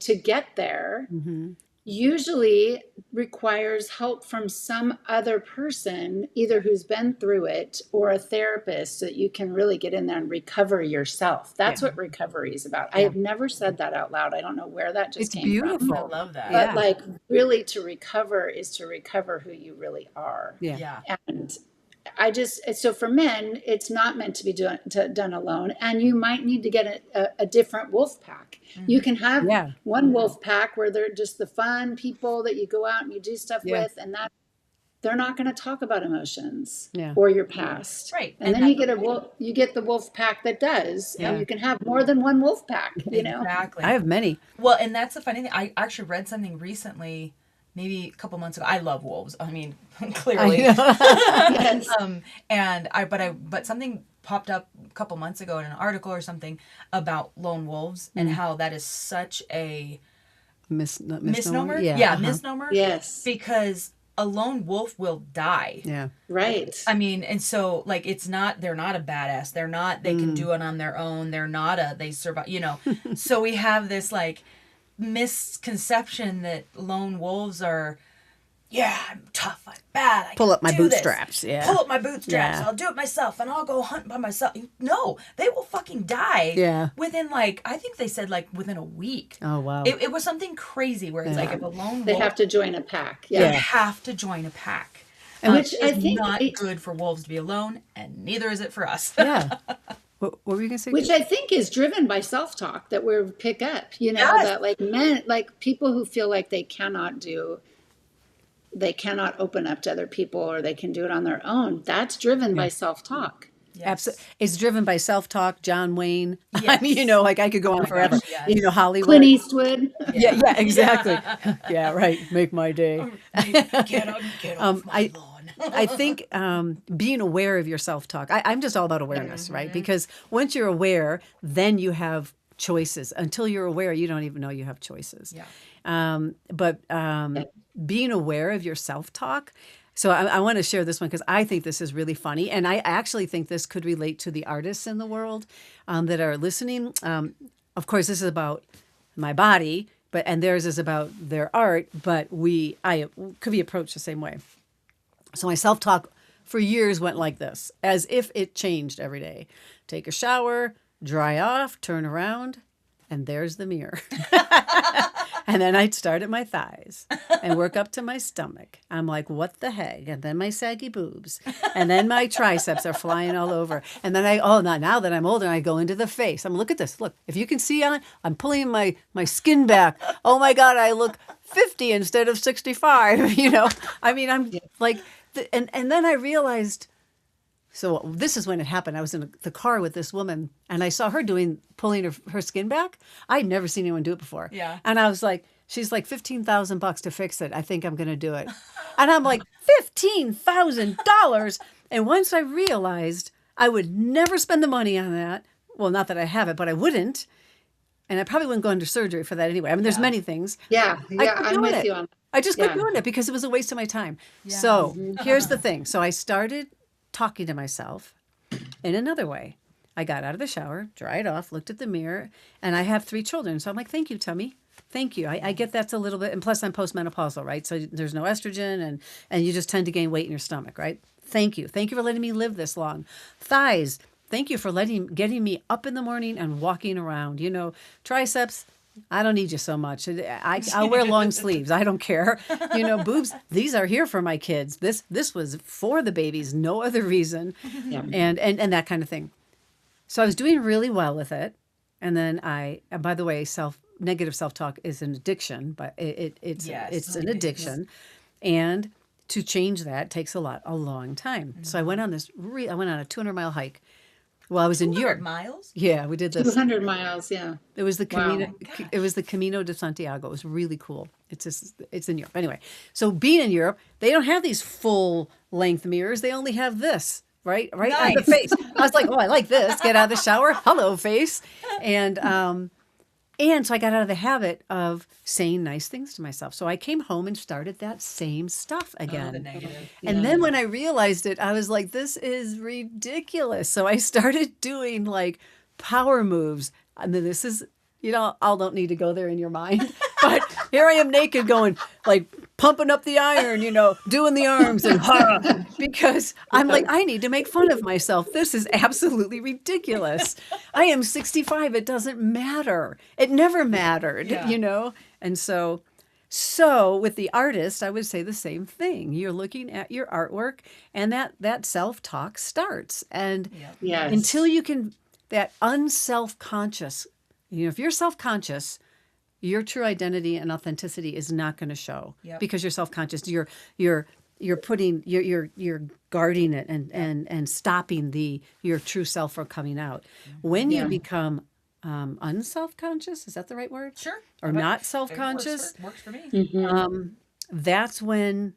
to get there Mm-hmm. usually requires help from some other person, either who's been through it or a therapist, so that you can really get in there and recover yourself. That's Yeah. what recovery is about. I Yeah. have never said that out loud. I don't know where that just It's came from. I beautiful. love that. But Yeah. like really to recover is to recover who you really are. Yeah. Yeah. And so for men, it's not meant to be done alone. And you might need to get a different wolf pack. You can have Yeah. one wolf pack where they're just the fun people that you go out and you do stuff Yeah. with, and that they're not going to talk about emotions Yeah. or your past. Right. And And then you get the wolf pack that does, Yeah. and you can have more than one wolf pack, Exactly. I have many. Well, and that's the funny thing. I actually read something recently, maybe a couple months ago. I love wolves. I mean, clearly. I know. Yes. But something popped up a couple months ago in an article or something about lone wolves and how that is such a misnomer. Yeah. Misnomer. Yes. Because a lone wolf will die. Yeah. Right. I mean, and so like they're not a badass. They can do it on their own. They survive, So we have this like misconception that lone wolves are, I'm tough, I'm bad. I Pull can up my do this. bootstraps. Yeah. Pull up my bootstraps. Yeah. I'll do it myself and I'll go hunt by myself. No, they will fucking die. Yeah. Within I think they said within a week. Oh, wow. It was something crazy where it's like if a lone They wolf, have to join a pack. you Yeah. have to join a pack. Which I it's think not good for wolves to be alone, and neither is it for us. Yeah. What were you going to say? Which I think is driven by self-talk that we pick up, Yes. that like men, like people who feel like they cannot open up to other people or they can do it on their own. That's driven by self-talk. Yes. Absolutely. It's driven by self-talk, John Wayne. I Yes. mean, I could go on forever. gosh, yes. Hollywood. Clint Eastwood. Yeah, exactly. Yeah, right. Make my day. Get off my lawn. I think being aware of your self-talk. I'm just all about awareness, right? Because once you're aware, then you have choices. Until you're aware, you don't even know you have choices. Yeah. But being aware of your self-talk. So I want to share this one because I think this is really funny. And I actually think this could relate to the artists in the world that are listening. Of course, this is about my body, and theirs is about their art, but I could be approached the same way. So my self-talk for years went like this, as if it changed every day. Take a shower, dry off, turn around, and there's the mirror. And then I'd start at my thighs and work up to my stomach. I'm like, what the heck? And then my saggy boobs. And then my triceps are flying all over. And then now that I'm older, I go into the face. Look at this. Look, if you can see I'm pulling my skin back. Oh my God, I look 50 instead of 65. I mean, I'm like, and then I realized, so this is when it happened. I was in the car with this woman and I saw her pulling her skin back. I'd never seen anyone do it before. Yeah. And I was like, she's like $15,000 to fix it. I think I'm going to do it. And I'm like, $15,000. And once I realized I would never spend the money on that. Well, not that I have it, but I wouldn't. And I probably wouldn't go under surgery for that anyway. I mean, there's many things. Yeah. Yeah. I'm with you on that. I just quit Yeah. doing it because it was a waste of my time. Yeah. So here's the thing. So I started talking to myself in another way. I got out of the shower, dried off, looked at the mirror, and I have 3 children. So I'm like, thank you, tummy. Thank you. I get that's a little bit, and plus I'm postmenopausal, right? So there's no estrogen and you just tend to gain weight in your stomach, right? Thank you. Thank you for letting me live this long. Thighs. Thank you for getting me up in the morning and walking around. Triceps. I don't need you so much. I'll wear long sleeves. I don't care. Boobs, these are here for my kids. This was for the babies, no other reason. Yeah. And that kind of thing. So I was doing really well with it. And then and by the way, negative self-talk is an addiction, but it's an addiction. And to change that takes a long time. So I went on I went on a 200-mile hike. Well, I was in Europe. miles? Yeah, we did this. 200 miles, yeah. It was the Camino. Wow. It was the Camino de Santiago. It was really cool. It's in Europe. Anyway, so being in Europe, they don't have these full length mirrors. They only have this right on the Nice. face. I was like, oh, I like this. Get out of the shower. Hello, face. And so I got out of the habit of saying nice things to myself. So I came home and started that same stuff again. The negative. And then when I realized it, I was like, this is ridiculous. So I started doing like power moves. And then this is, I don't need to go there in your mind. But here I am naked going like pumping up the iron, doing the arms and because I'm like, I need to make fun of myself. This is absolutely ridiculous. I am 65. It doesn't matter. It never mattered, And so with the artist, I would say the same thing. You're looking at your artwork and that self-talk starts. And Yes. until you can, that unself-conscious, if you're self-conscious, your true identity and authenticity is not going to show because you're self-conscious. You're guarding it and stopping your true self from coming out. When you become unself-conscious, is that the right word? Sure. Or not self-conscious? Works for me. Mm-hmm. That's when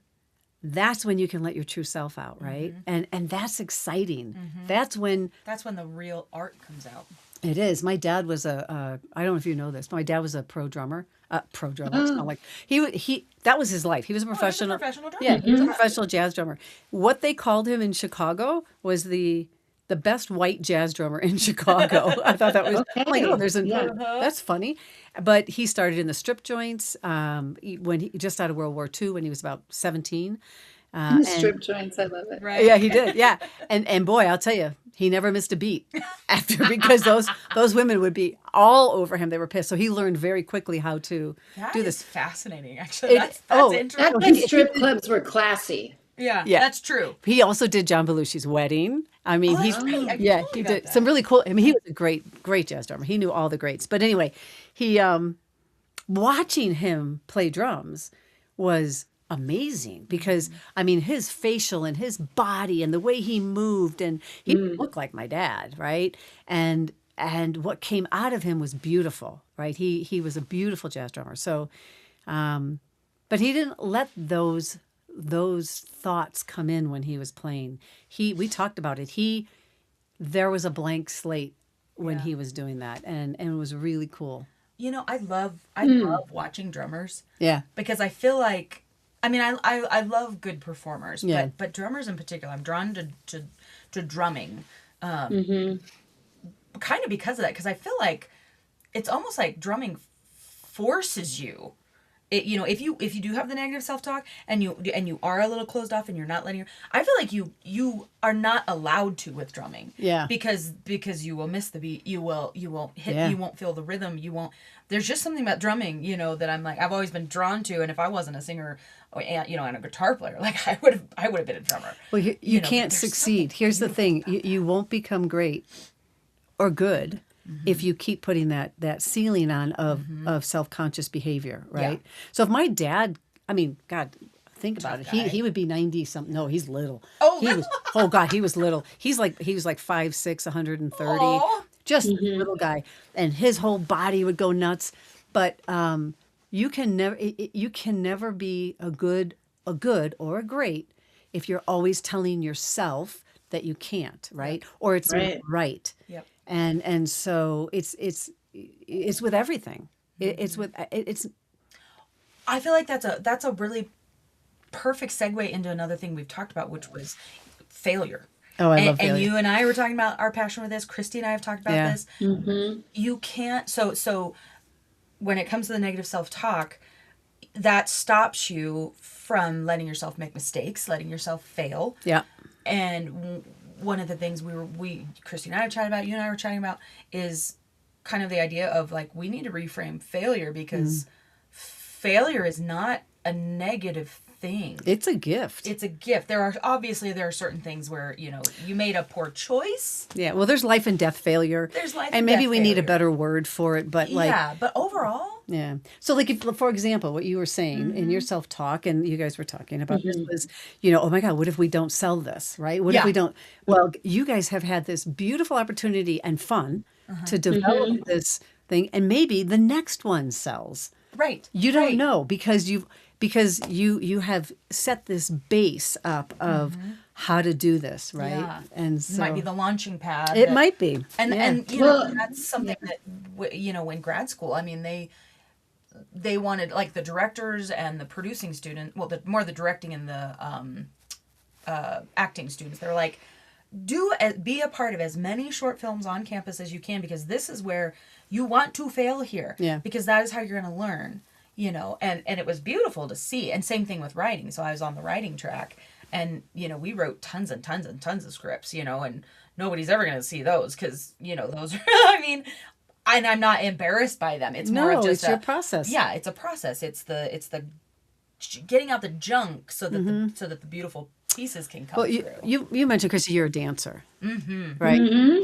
you can let your true self out, right? And that's exciting. That's when the real art comes out. it is. My dad was I don't know if you know this, but my dad was a pro drummer. It's not like he that was his life. He was a professional. Professional drummer. Yeah, he was a professional jazz drummer. What they called him in Chicago was the best white jazz drummer in Chicago. I thought that was that's funny. But he started in the strip joints when he just out of World War II when he was about 17. Strip joints, I love it. Right. Yeah, he did. Yeah, and boy, I'll tell you, he never missed a beat because those women would be all over him. They were pissed. So he learned very quickly how to do this. Fascinating, actually. That's interesting. That's when strip clubs were classy. Yeah, that's true. He also did John Belushi's wedding. I mean, he did some really cool. I mean, he was a great jazz drummer. He knew all the greats. But anyway, he watching him play drums was amazing because I mean his facial and his body and the way he moved and he looked like my dad, right? And what came out of him was beautiful, right? He was a beautiful jazz drummer. So, but he didn't let those thoughts come in when he was playing. We talked about it. There was a blank slate when he was doing that, and it was really cool. I love watching drummers. Yeah, because I feel like, I mean, I love good performers, Yeah. but drummers in particular, I'm drawn to drumming, kind of because of that. Because I feel like it's almost like drumming forces you. If you do have the negative self-talk and you are a little closed off and you're not letting I feel like you are not allowed to with drumming. Yeah. Because you will miss the beat. You won't hit. Yeah. You won't feel the rhythm. You won't. There's just something about drumming, that I'm like I've always been drawn to. And if I wasn't a singer, and a guitar player, like I would have been a drummer. Well, you can't succeed. Here's the thing: you won't become great or good. If you keep putting that ceiling on of self-conscious behavior, right? Yeah. So if my dad, I mean, God, think about it. He would be 90 something. No, he's little. Oh, he was. Oh God, he was little. he was like 5'6", 130, Aw. just a little guy, and his whole body would go nuts. But you can never be a good or a great if you're always telling yourself that you can't, right? Or it's not right. Yep. And so it's with everything. It's I feel like that's a really perfect segue into another thing we've talked about, which was failure. Oh, I love failure. And you and I were talking about our passion with this. Christy and I have talked about this. Mm-hmm. You can't. So when it comes to the negative self-talk, that stops you from letting yourself make mistakes, letting yourself fail. Yeah. And one of the things Christy and I were chatting about, you and I were chatting about, is kind of the idea of like, we need to reframe failure, because failure is not a negative thing. It's a gift. It's a gift. There are certain things where, you made a poor choice. Yeah. Well, there's life and death failure. There's life and and maybe death we need a failure. better word for it, but like, Yeah, but overall, yeah. So like, if, for example, what you were saying in your self-talk, and you guys were talking about this was, oh my God, what if we don't sell this, right? What if Yeah. we don't? Well, you guys have had this beautiful opportunity and fun to develop this thing, and maybe the next one sells. right. You don't right. know because you have set this base up of how to do this, right? Yeah. And It so might be the launching pad. it that- might be. And Yeah. and Well, that's something that in grad school, I mean, they wanted, like, the directors and the producing student, well, the directing and the acting students. They were like, be a part of as many short films on campus as you can, because this is where you want to fail here. Yeah. Because that is how you're going to learn. And it was beautiful to see. And same thing with writing. So I was on the writing track, and we wrote tons and tons and tons of scripts, and nobody's ever going to see those, because those are I mean, and I'm not embarrassed by them. It's more No, of just it's your process. Yeah, it's a process. It's the getting out the junk so that the beautiful pieces can come Well, through. you mentioned, Chrissy, you're a dancer, right?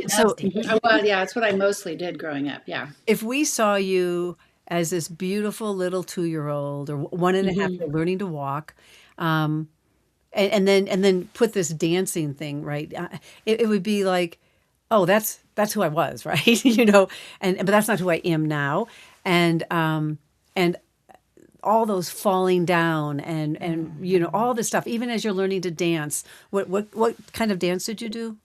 So Oh, well, yeah, it's what I mostly did growing up. Yeah. if we saw you as this beautiful little 2-year-old or 1.5 year learning to walk, and then put this dancing thing, right? It would be like, oh, that's who I was, right? But that's not who I am now, and all those falling down and all this stuff. Even as you're learning to dance, what kind of dance did you do?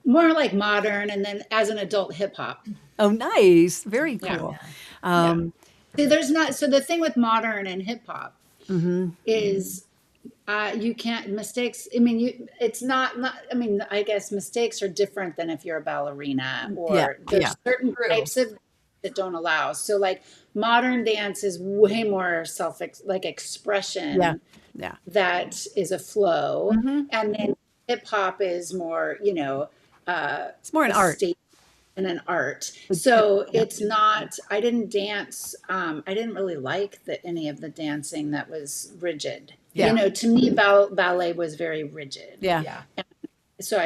More like modern, and then as an adult, hip hop. Oh, nice, very Yeah. cool. See, so the thing with modern and hip hop is you can't mistakes. I mean, it's not. I mean, I guess mistakes are different than if you're a ballerina, or Yeah, there's yeah. certain True. types of that don't allow. So like modern dance is way more expression. Yeah, yeah. That is a flow, and then hip hop is more, It's more an a art. state and an art. So it's not. I didn't dance. I didn't really like any of the dancing that was rigid. Yeah. To me, ballet was very rigid. Yeah. Yeah. So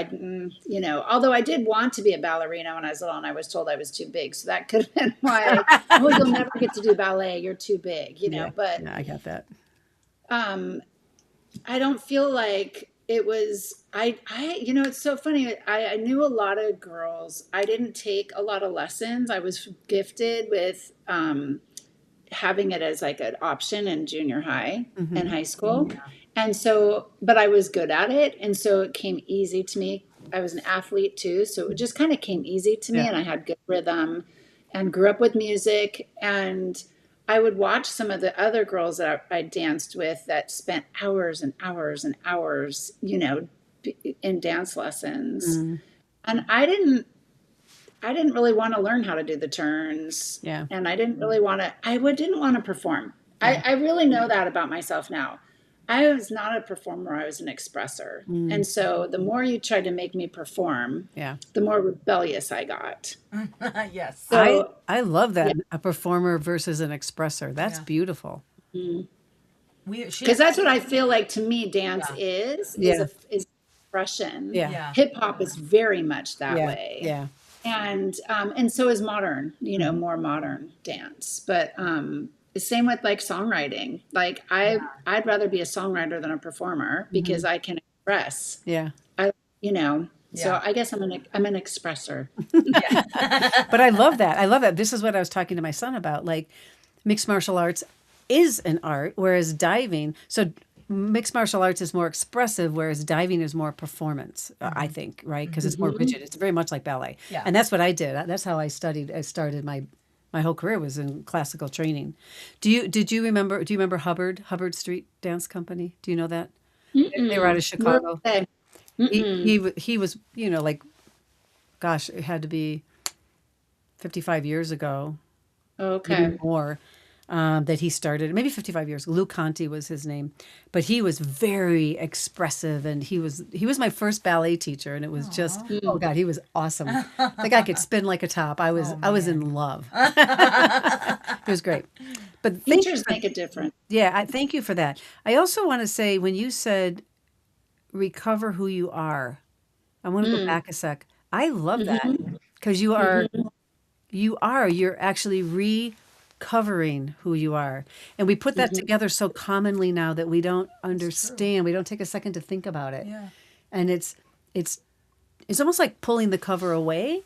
although I did want to be a ballerina when I was little, and I was told I was too big, so that could have been why. Oh, you'll never get to do ballet. You're too big. But Yeah, I got that. I don't feel like it was, it's so funny. I knew a lot of girls. I didn't take a lot of lessons. I was gifted with having it as like an option in junior high and high school. And so, but I was good at it. And so it came easy to me. I was an athlete too. So it just kind of came easy to me, Yeah. and I had good rhythm and grew up with music. And I would watch some of the other girls that I danced with that spent hours and hours and hours, in dance lessons. And I didn't really want to learn how to do the turns. Yeah. And I didn't really want to, didn't want to perform. I really know that about myself now. I was not a performer. I was an expresser. And so the more you tried to make me perform, Yeah. the more rebellious I got. Yes. So I love that. A performer versus an expressor. That's beautiful. because that's what I feel like, to me, dance is expression. Yeah. Yeah. Hip hop is very much that Yeah. way. Yeah. And so is modern, more modern dance. But the same with like songwriting. Like I'd rather be a songwriter than a performer, because I can express. Yeah. So Yeah. I guess I'm an expresser. But I love that. I love that. This is what I was talking to my son about. Like, mixed martial arts is an art, whereas diving. So mixed martial arts is more expressive, whereas diving is more performance. I think, right? Because it's more rigid. It's very much like ballet. Yeah. And that's what I did. That's how I studied. I started my whole career was in classical training. Do you remember Hubbard Street Dance Company? Do you know that? They were out of Chicago. Okay. He was, like, gosh, it had to be 55 years ago, Okay. even more. that he started maybe 55 years. Lou Conti was his name, but he was very expressive, and he was my first ballet teacher, and it was just oh God, he was awesome. The guy could spin like a top. I was in love. It was great. But Teachers make a difference. yeah, I thank you for that. I also want to say when you said recover who you are, I want to go back a sec. I love that because you're actually recovering who you are. And we put that together so commonly now that we don't understand. We don't take a second to think about it. Yeah. And it's almost like pulling the cover away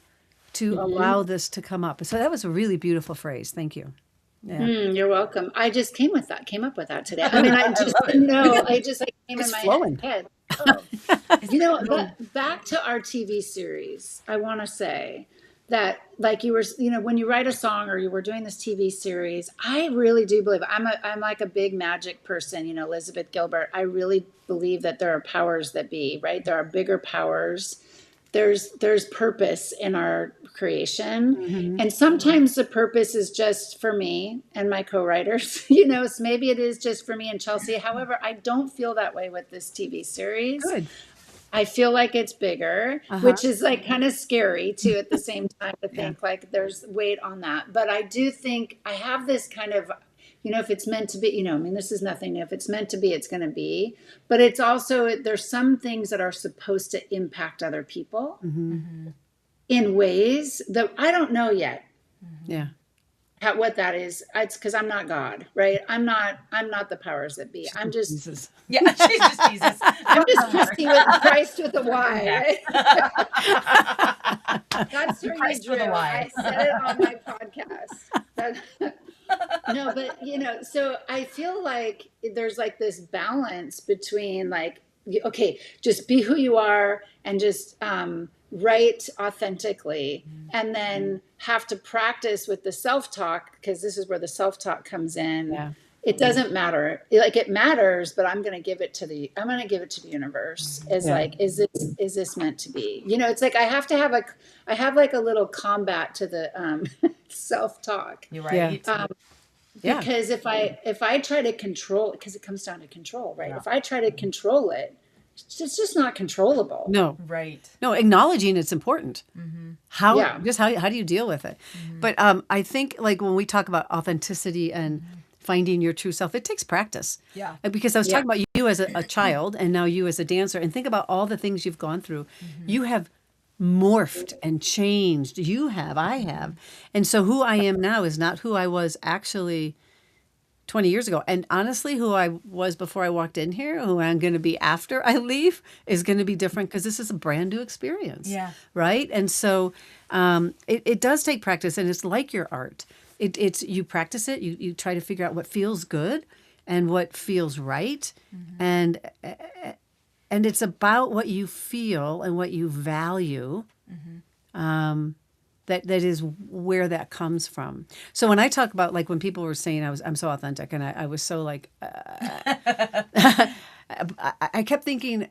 to allow this to come up. So that was a really beautiful phrase. Thank you. Yeah. You're welcome. I just came up with that today. I mean, I just didn't know. I just like came It's in my flowing. head. Back to our TV series, I want to say that like you were, when you write a song or you were doing this TV series, I really do believe I'm like a big magic person, Elizabeth Gilbert. I really believe that there are powers that be, right? There are bigger powers. There's purpose in our creation. And sometimes the purpose is just for me and my co-writers, so maybe it is just for me and Chelsea. However, I don't feel that way with this TV series. Good. I feel like it's bigger, which is like kind of scary too at the same time to think like there's weight on that. But I do think I have this kind of, if it's meant to be, this is nothing new. If it's meant to be, it's going to be. But it's also, there's some things that are supposed to impact other people in ways that I don't know yet. Yeah. What that is. It's because I'm not God, right? I'm not the powers that be. I'm just Jesus. Yeah, she's just Jesus. I'm just Christy with Christ with a Y, right? That's where Christ you with drew. a Y. I said it on my podcast. No, but so I feel like there's like this balance between like, okay, just be who you are and just write authentically, and then have to practice with the self-talk, because this is where the self-talk comes in. Yeah. It doesn't matter. Like it matters, but I'm going to give it to the universe as like, is this meant to be? It's like I have like a little combat to the self-talk. You're right. Because if I try to control, because it comes down to control, right? Yeah. If I try to control it, it's just not controllable. No. Right. No, acknowledging it's important. How do you deal with it? But I think like when we talk about authenticity and finding your true self, it takes practice. Yeah. Because I was talking about you as a child and now you as a dancer, and think about all the things you've gone through. You have morphed and changed. I have. And so who I am now is not who I was actually 20 years ago. And honestly, who I was before I walked in here, who I'm going to be after I leave is going to be different, because this is a brand new experience. Yeah. Right. And so it does take practice, and it's like your art. It's you practice it. You try to figure out what feels good and what feels right. And it's about what you feel and what you value. That is where that comes from. So when I talk about like when people were saying I'm so authentic, and I was so like I kept thinking,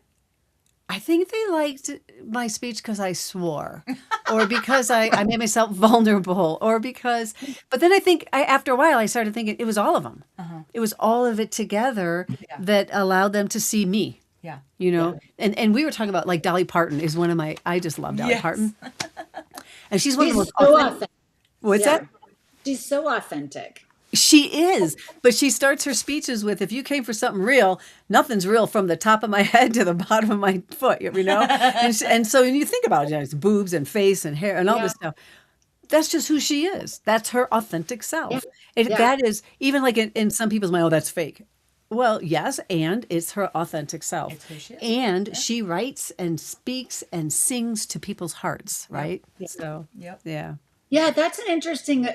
I think they liked my speech because I swore, or because I made myself vulnerable, or because. But then I think after a while I started thinking it was all of them. It was all of it together that allowed them to see me. Yeah. And we were talking about like Dolly Parton is one of my. I just love Dolly Parton. And she's one of the most authentic. What's that? She's so authentic. She is, but she starts her speeches with, if you came for something real, nothing's real from the top of my head to the bottom of my foot, and so when you think about it, it's boobs and face and hair and all this stuff. That's just who she is. That's her authentic self. That is, even like in some people's mind, that's fake. Well, yes, and it's her authentic self. It's who she is. And she writes and speaks and sings to people's hearts, right? So, yeah. Yeah, that's an interesting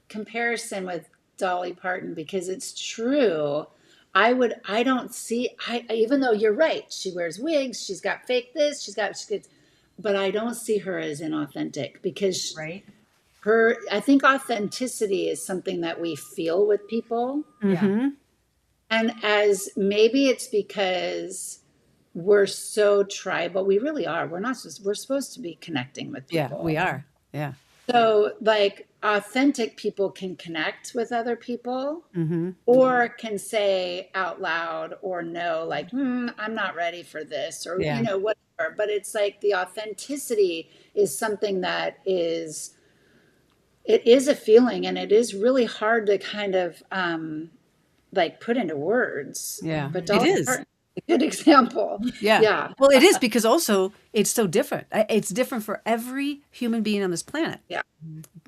comparison with Dolly Parton, because it's true. Even though you're right, she wears wigs, she's got fake this, but I don't see her as inauthentic, because I think authenticity is something that we feel with people. Yeah. And as maybe it's because we're so tribal, we really are. We're supposed to be connecting with people. Yeah, we are. Yeah. So, like, authentic people can connect with other people Mm-hmm. or can say out loud or no, like, I'm not ready for this, or, Yeah. whatever. But it's like the authenticity is something that it is a feeling, and it is really hard to kind of like put into words. Yeah. But It Dolly is. Parton is a good example. Yeah. Yeah. Well, it is because also it's so different. It's different for every human being on this planet. Yeah.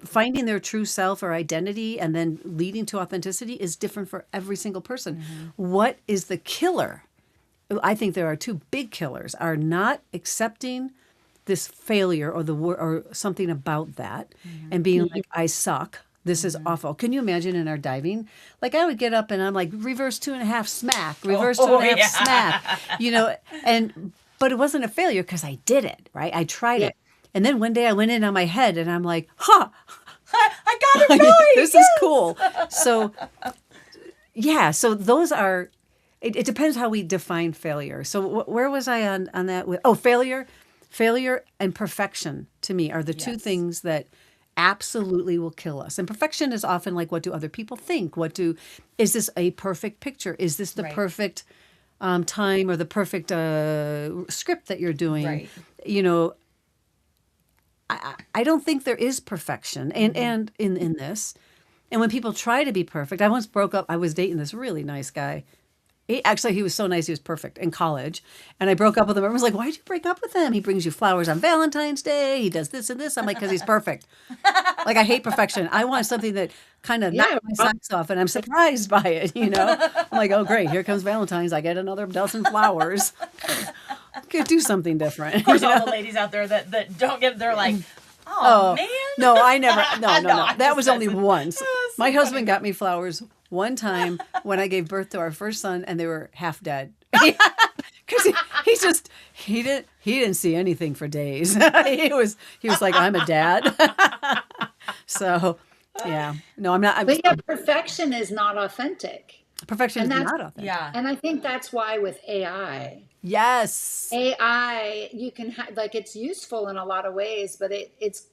Finding their true self or identity and then leading to authenticity is different for every single person. What is the killer? I think there are two big killers: are not accepting this failure or or something about that, and being like, I suck. This is awful. Can you imagine in our diving? Like I would get up and I'm like, reverse 2.5 smack, reverse two and a half smack, but it wasn't a failure because I did it, right? I tried Yeah. it. And then one day I went in on my head and I'm like, huh, I got it right. this is cool. So yeah, so those are, it depends how we define failure. So where was I on that? Failure and perfection to me are the two Yes. things that absolutely will kill us. And perfection is often like, what do other people think? Is this a perfect picture? Is this the Right. perfect time or the perfect script that you're doing? Right. You know, I don't think there is perfection and in this. And when people try to be perfect, I once broke up. I was dating this really nice guy. He was so nice. He was perfect in college. And I broke up with him. Everyone's like, why'd you break up with him? He brings you flowers on Valentine's Day. He does this and this. I'm like, because he's perfect. Like, I hate perfection. I want something that kind of knocks my socks off, and I'm surprised by it, I'm like, oh, great. Here comes Valentine's. I get another dozen flowers. Could do something different. Of course, all the ladies out there that don't get, they're like, oh, man. No, I never. No. I'm That just was only messing. once. Oh, so My husband got me flowers one time when I gave birth to our first son, and they were half dead. Because he didn't see anything for days. he was like, I'm a dad. So yeah, no, I'm not. But yeah, perfection is not authentic. Perfection is and that's- not authentic. Yeah. And I think that's why with Yes. AI, you can like it's useful in a lot of ways, but it's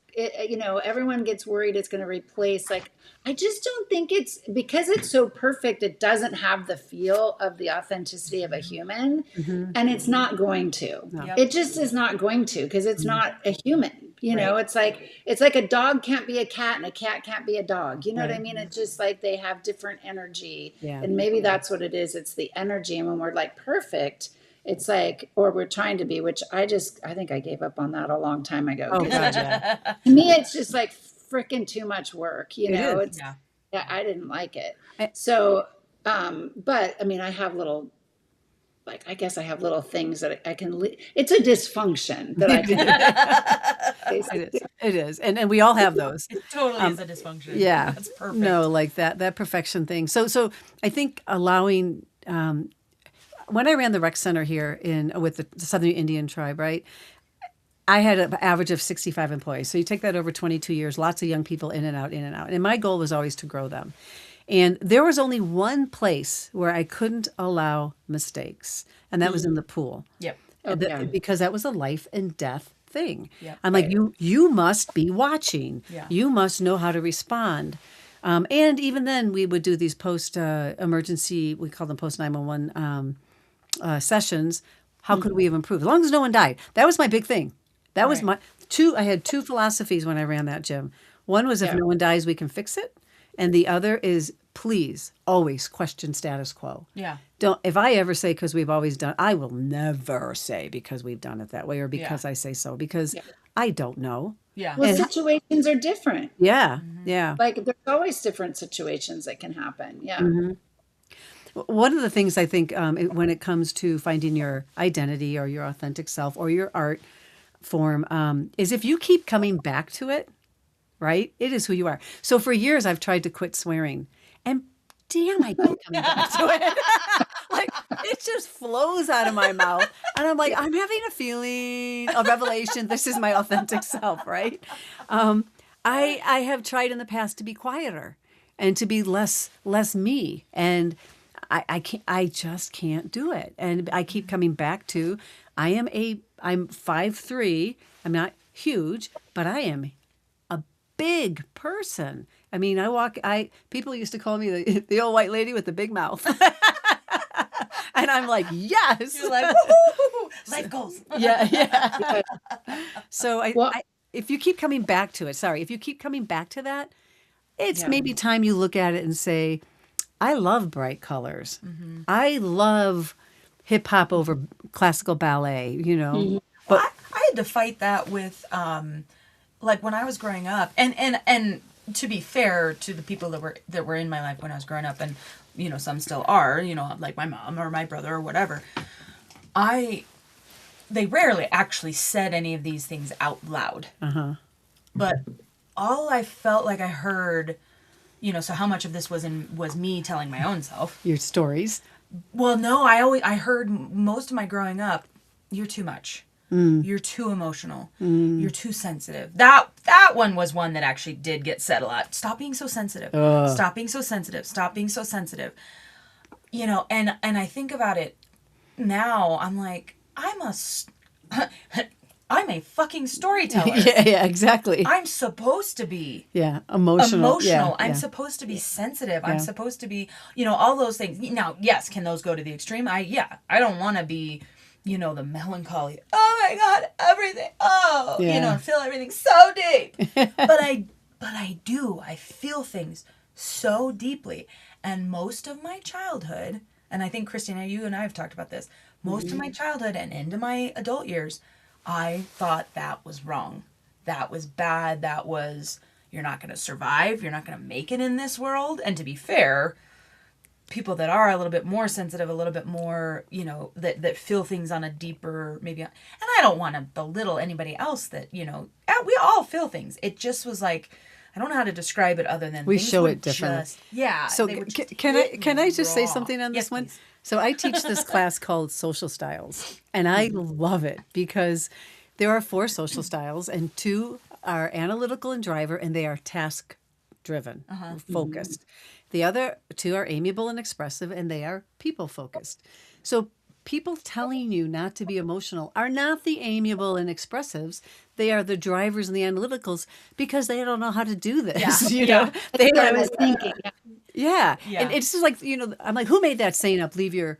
everyone gets worried it's going to replace. Like, I just don't think it's because it's so perfect. It doesn't have the feel of the authenticity of a human, and it's not going to. Yep. It just is not going to because it's not a human. Right. It's like a dog can't be a cat and a cat can't be a dog. You know what I Right. mean? It's just like they have different energy, Yeah. and maybe that's what it is. It's the energy, and when we're like perfect. It's like, or we're trying to be, which I think I gave up on that a long time ago. Oh 'Cause God, yeah. to me, it's just like freaking too much work, It is. It's, Yeah. yeah, I didn't like it. I- So, but I mean, I have little, like, I guess I have little things that I can, it's a dysfunction that I can. It is, and we all have those. It totally is a dysfunction. Yeah. That's perfect. No, like that perfection thing. So I think allowing when I ran the rec center here with the Southern Indian tribe, right? I had an average of 65 employees. So you take that over 22 years, lots of young people in and out, in and out. And my goal was always to grow them. And there was only one place where I couldn't allow mistakes, and that was in the pool. Yep. Because that was a life and death thing. Yep. I'm like, you must be watching. Yeah. You must know how to respond. And even then, we would do these post-emergency, we call them post-911 sessions. How could we have improved? As long as no one died. That was my big thing. That was Right. I had two philosophies when I ran that gym. One was, if no one dies, we can fix it. And the other is, please always question status quo. Yeah. If I ever say, because we've always done, I will never say because we've done it that way or because I say so, because I don't know. Yeah. Well, situations are different. Yeah. Yeah. Like, there's always different situations that can happen. Yeah. One of the things I think when it comes to finding your identity or your authentic self or your art form is if you keep coming back to it, right? It is who you are. So for years, I've tried to quit swearing, and damn, I keep coming back to it. Like, it just flows out of my mouth. And I'm like, I'm having a feeling, a revelation. This is my authentic self, right? I have tried in the past to be quieter and to be less me. And I just can't do it. And I keep coming back to, I'm 5'3". I'm not huge, but I am a big person. I mean, people used to call me the old white lady with the big mouth. And I'm like, yes. You're like, woohoo, life goals. Yeah. So Well, if you keep coming back to it, if you keep coming back to that, it's Yeah. maybe time you look at it and say, I love bright colors. I love hip hop over classical ballet, But I had to fight that with, like when I was growing up, and to be fair to the people that were in my life when I was growing up, and some still are, like my mom or my brother or whatever. They rarely actually said any of these things out loud. But all I felt like I heard, so how much of this was me telling my own self. your stories. Well, no, I heard most of my growing up, you're too much. You're too emotional. You're too sensitive. That one was one that actually did get said a lot. Stop being so sensitive. Stop being so sensitive. Stop being so sensitive. And I think about it now, I'm like, I'm a fucking storyteller. Yeah, exactly. I'm supposed to be Emotional. Yeah, I'm supposed to be sensitive. I'm supposed to be, all those things. Now, yes, can those go to the extreme? I don't want to be, the melancholy. Oh my God, everything. Oh, feel everything so deep. But I do. I feel things so deeply. And most of my childhood, and I think Christina, you and I have talked about this, most of my childhood and into my adult years, I thought that was wrong. That was bad. That was, you're not going to survive. You're not going to make it in this world. And to be fair, people that are a little bit more sensitive, a little bit more, that feel things on a deeper, maybe, and I don't want to belittle anybody else that, we all feel things. It just was like, I don't know how to describe it other than we things show would it differently. So can I just say something on yes, this one? please. So I teach this class called Social Styles, and I love it because there are 4 social styles, and 2 are analytical and driver, and they are task driven, focused. The other 2 are amiable and expressive, and they are people focused. So people telling you not to be emotional are not the amiable and expressives. They are the drivers and the analyticals because they don't know how to do this. Yeah. They I are, was thinking. yeah. Yeah. And it's just like, I'm like, who made that saying up? Leave your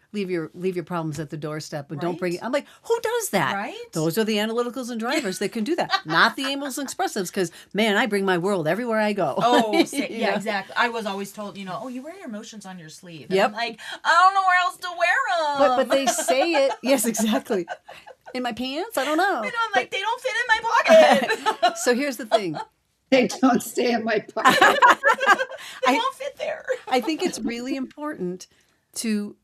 problems at the doorstep and don't bring it. I'm like, who does that? Right? Those are the analyticals and drivers that can do that. Not the amiables and expressives, because man, I bring my world everywhere I go. Oh, You know? exactly. I was always told, you wear your emotions on your sleeve. And Yep. I'm like, I don't know where else to wear them. But they say it. Yes, exactly. In my pants? I don't know. I'm like, they don't fit in my pocket. So here's the thing. They don't stay in my pocket. They won't fit there. I think it's really important to.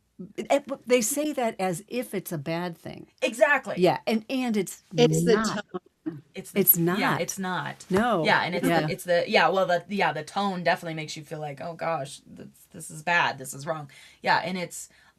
They say that as if it's a bad thing. Exactly. Yeah, and it's It's the not. tone. It's not. Yeah, it's not. No. Yeah, and Yeah. the tone definitely makes you feel like, oh gosh, this is bad. This is wrong. Yeah, and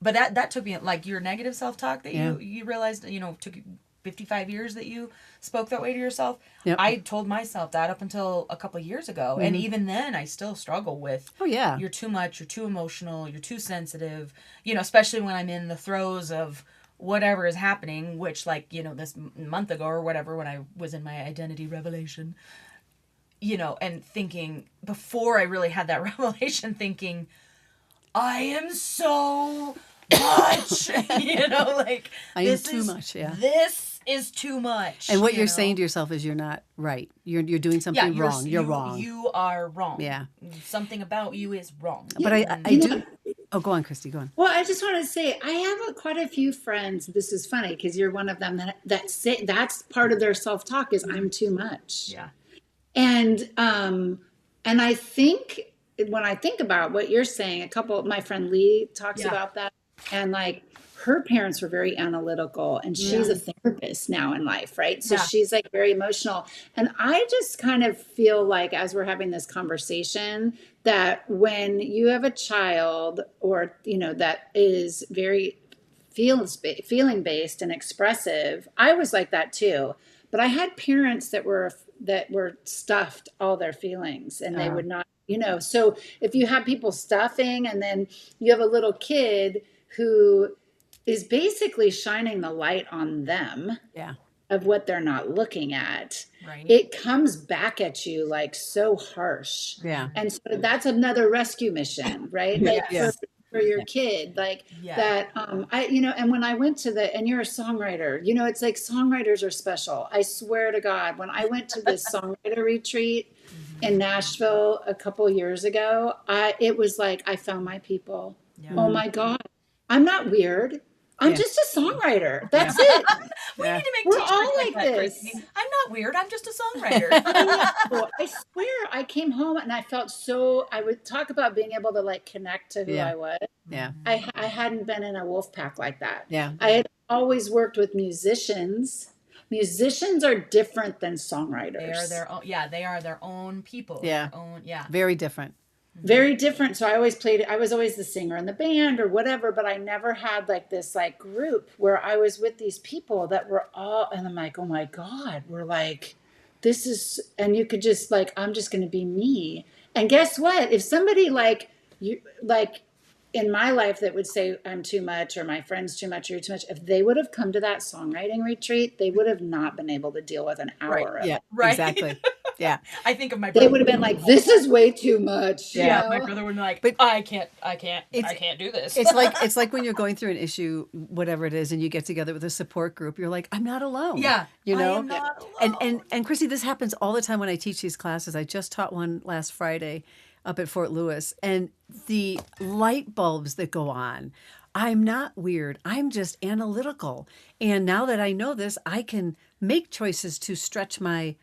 but that took me, like, your negative self-talk that you realized, took 55 years that you spoke that way to yourself. Yep. I told myself that up until a couple of years ago. And even then I still struggle with, Oh yeah. you're too much, you're too emotional, you're too sensitive, especially when I'm in the throes of whatever is happening, which, like, this month ago or whatever, when I was in my identity revelation, and thinking, before I really had that revelation, thinking, I am so much, like, I am too much, yeah. This is too much. And what you're saying to yourself is you're not right. You're doing something wrong. You're wrong. You are wrong. Yeah. Something about you is wrong. But I do. Oh, go on, Christy. Go on. Well, I just want to say I have quite a few friends. This is funny because you're one of them that say that's part of their self-talk is I'm too much. Yeah. And I think when I think about what you're saying, my friend Lee talks about that, and like her parents were very analytical, and she's a therapist now in life, right? So she's like very emotional. And I just kind of feel like as we're having this conversation that when you have a child or, that is very feeling based and expressive, I was like that too. But I had parents that were stuffed all their feelings, and they would not, so if you have people stuffing and then you have a little kid who is basically shining the light on them. Yeah. of what they're not looking at, Right. it comes back at you like so harsh. Yeah. And so that's another rescue mission, right? Like Yeah. for your kid, like Yeah. that, and when I went to and you're a songwriter, it's like songwriters are special. I swear to God, when I went to this songwriter retreat in Nashville a couple years ago, it was like I found my people. Yeah. Oh my God. I'm not weird. I'm Yeah. just a songwriter. That's it. We Yeah. need to make We're t-shirts all like like that, this. Christy. I'm not weird. I'm just a songwriter. I swear I came home and I felt I would talk about being able to like connect to who Yeah. I was. Yeah. I hadn't been in a wolf pack like that. Yeah. I had always worked with musicians. Musicians are different than songwriters. They are their own. Yeah, they are their own people. Yeah. Their own. Yeah. Very different. Very different. So I was always the singer in the band or whatever, but I never had like this like group where I was with these people that were all, and I'm like, oh my God, we're like, this is, and you could just like, I'm just going to be me. And guess what? If somebody like you, like in my life that would say I'm too much or my friend's too much or you're too much, if they would have come to that songwriting retreat, they would have not been able to deal with an hour of Yeah. it. Right. Exactly. Yeah. I think of my They brother. would have been like, this is way too much. you Yeah, know? my brother would be like, But I can't do this. It's like when you're going through an issue, whatever it is, and you get together with a support group. You're like, I'm not alone. Yeah, you I know. am not And Chrissy, this happens all the time when I teach these classes. I just taught one last Friday up at Fort Lewis, and the light bulbs that go on. I'm not weird. I'm just analytical. And now that I know this, I can make choices to stretch my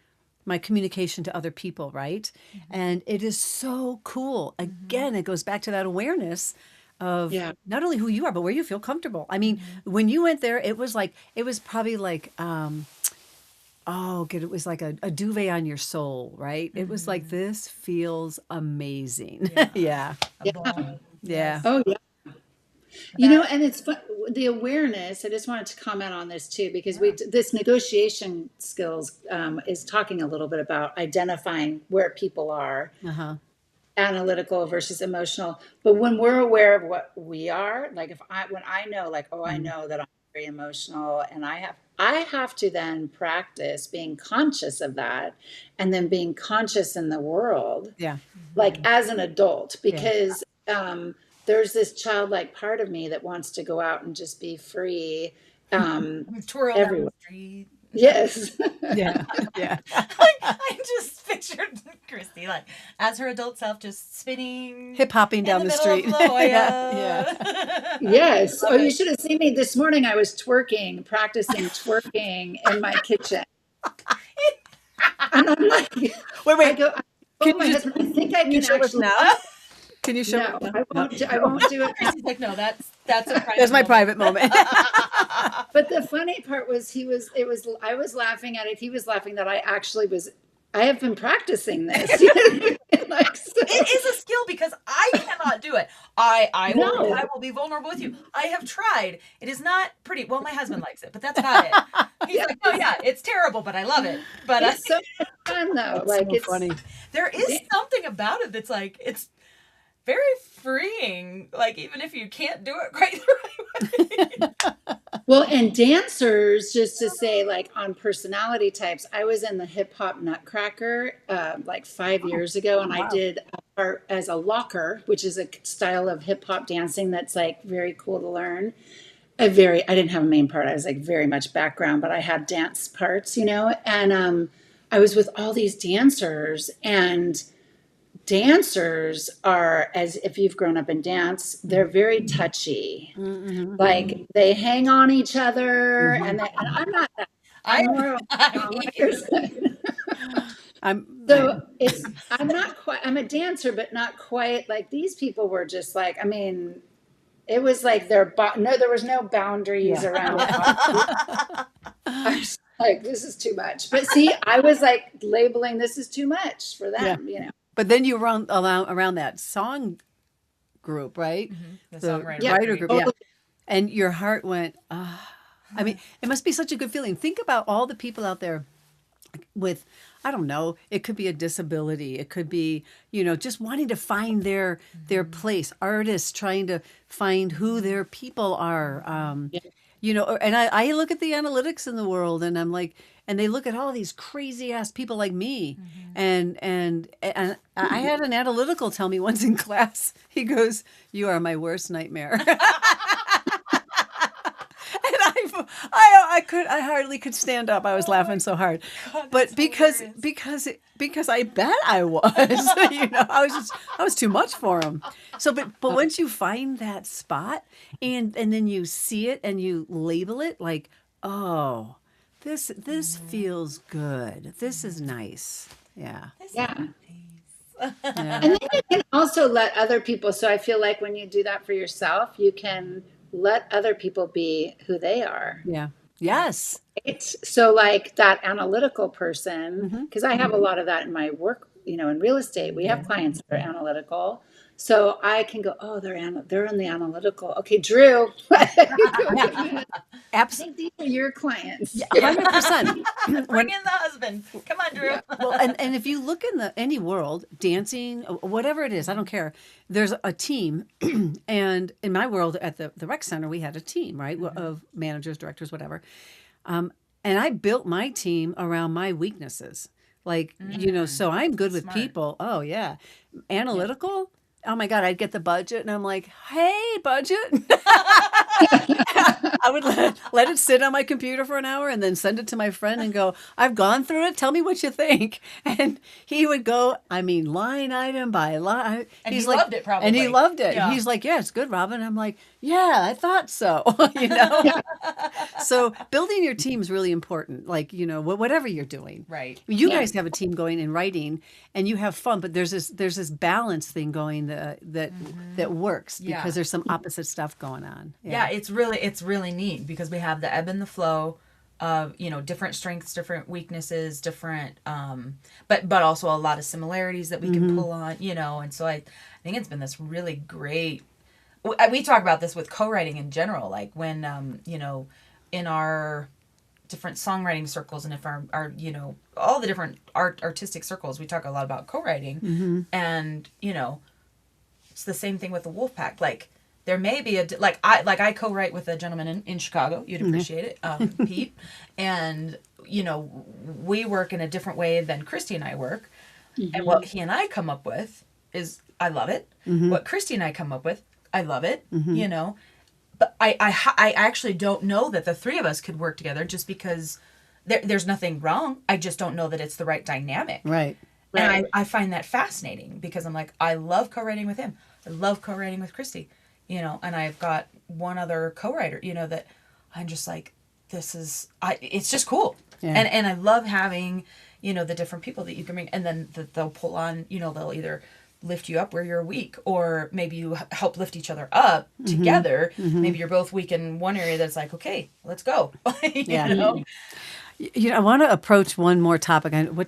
communication to other people, right? And it is so cool. Again, it goes back to that awareness of not only who you are, but where you feel comfortable. I mean, when you went there, it was probably like, it was like a duvet on your soul, right? It was like, this feels amazing. Yeah. Yeah. Oh, yeah. And it's fun, the awareness. I just wanted to comment on this too, because this negotiation skills is talking a little bit about identifying where people are, analytical versus emotional. But when we're aware of what we are, like when I know, like, I know that I'm very emotional, and I have to then practice being conscious of that, and then being conscious in the world, like as an adult, because there's this childlike part of me that wants to go out and just be free. Twirl down the street. Yes. Yeah. I just pictured Christy like as her adult self, just spinning, hip hopping down the street. Yeah. Yes. You should have seen me this morning. I was practicing twerking in my kitchen. And I'm like, wait. I told my husband, I think I can show us actually now. Can you show? No, me? I won't do it. Christy's like, no, that's a private That's my moment. private moment. But the funny part was I was laughing at it. He was laughing that I have been practicing this. Like, so. It is a skill because I cannot do it. I will be vulnerable with you. I have tried. It is not pretty. Well, my husband likes it, but that's about it. He's like, oh yeah, it's terrible, but I love it. But it's so fun though. Like, so funny. There is something about it that's like, it's very freeing, like even if you can't do it quite the right way. Well, and dancers, just to say, like on personality types, I was in the hip hop Nutcracker like 5 years ago, and I did a part as a locker, which is a style of hip hop dancing that's like very cool to learn. I didn't have a main part. I was like very much background, but I had dance parts, and I was with all these dancers, and dancers are, as if you've grown up in dance, they're very touchy. Like they hang on each other, and I'm not that. I'm not quite. I'm a dancer, but not quite. Like these people were just like. I mean, it was like there was no boundaries around it. I was like, this is too much. But see, I was like labeling this is too much for them. But then you were around that song group, right? The writer group. Yeah. And your heart went, I mean, it must be such a good feeling. Think about all the people out there with, I don't know, it could be a disability. It could be, just wanting to find their place. Artists trying to find who their people are. And I look at the analytics in the world and I'm like, and they look at all these crazy ass people like me. And I had an analytical tell me once in class, he goes, "You are my worst nightmare." And I hardly could stand up. I was laughing so hard, but because I bet I was, I was too much for him. So, but once you find that spot and then you see it and you label it like, oh, this feels good. This is nice. Yeah. Yeah. Yeah. And then you can also let other people. So I feel like when you do that for yourself, you can let other people be who they are. Yeah. Yes. It's so like that analytical person, because I have a lot of that in my work, in real estate. We have clients that are analytical. So I can go, oh, they're in the analytical. Okay, Drew. I think these are your clients. 100%. Bring in the husband. Come on, Drew. Yeah. Well, and if you look in any world, dancing, whatever it is, I don't care. There's a team, and in my world at the rec center, we had a team, right, of managers, directors, whatever. And I built my team around my weaknesses, like so I'm good with Smart. people. Oh yeah, analytical. Oh my God, I'd get the budget, and I'm like, hey, budget. I would let it sit on my computer for an hour and then send it to my friend and go, I've gone through it. Tell me what you think. And he would go, line item by line. And He's he like, loved it probably. And he loved it. Yeah. He's like, yeah, it's good, Robin. I'm like, yeah, I thought so. So building your team is really important. Like, whatever you're doing. Right. You guys have a team going in writing and you have fun, but there's this balance thing going that works because there's some opposite stuff going on. Yeah, it's really neat because we have the ebb and the flow of different strengths, different weaknesses, different but also a lot of similarities that we can pull on, and so I think it's been this really great. We talk about this with co-writing in general, like when in our different songwriting circles and if our all the different artistic circles, we talk a lot about co-writing, and it's the same thing with the Wolfpack. Like there may be I co-write with a gentleman in Chicago. You'd appreciate it, Pete. And we work in a different way than Christy and I work. And what he and I come up with is I love it. What Christy and I come up with, I love it. But I actually don't know that the three of us could work together just because there's nothing wrong. I just don't know that it's the right dynamic. Right. And I find that fascinating because I'm like, I love co-writing with him. I love co-writing with Christy, and I've got one other co-writer, that I'm just like, it's just cool. Yeah. And I love having, the different people that you can bring, and then they'll pull on, they'll either lift you up where you're weak, or maybe you help lift each other up together. Maybe you're both weak in one area that's like, okay, let's go. I want to approach one more topic. I don't know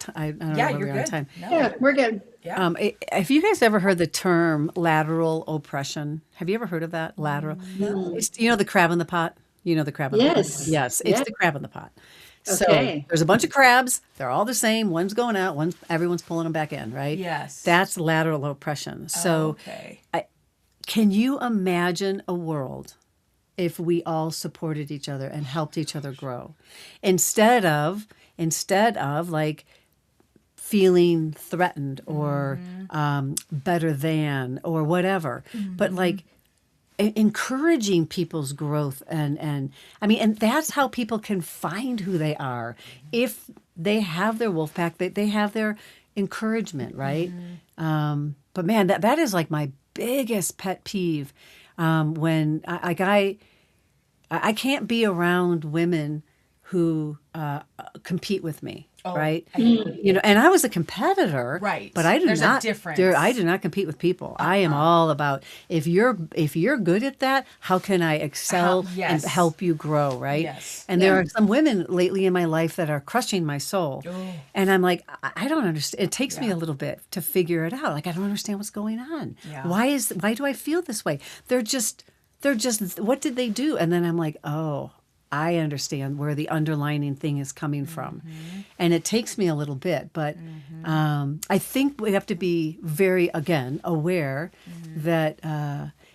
where we are on time. No. Yeah, we're good. Yeah. Have you guys ever heard the term lateral oppression? Have you ever heard of that? Lateral? No. It's, the crab in the pot? The crab in the pot? Yes, it's the crab in the pot. So there's a bunch of crabs. They're all the same. One's going out. Everyone's pulling them back in, right? Yes. That's lateral oppression. So can you imagine a world if we all supported each other and helped each other grow instead of like feeling threatened or better than or whatever, but like encouraging people's growth and that's how people can find who they are if they have their wolf pack, they have their encouragement, right? But man, that is like my biggest pet peeve. When I can't be around women who compete with me, right? And I was a competitor, right? But I do There's not. A difference. I do not compete with people. I am all about if you're good at that, how can I excel and help you grow, right? Yes. And there are some women lately in my life that are crushing my soul, and I'm like, I don't understand. It takes me a little bit to figure it out. Like I don't understand what's going on. Yeah. Why do I feel this way? They're just what did they do? And then I'm like, oh, I understand where the underlining thing is coming from. And it takes me a little bit, but I think we have to be very, again, aware that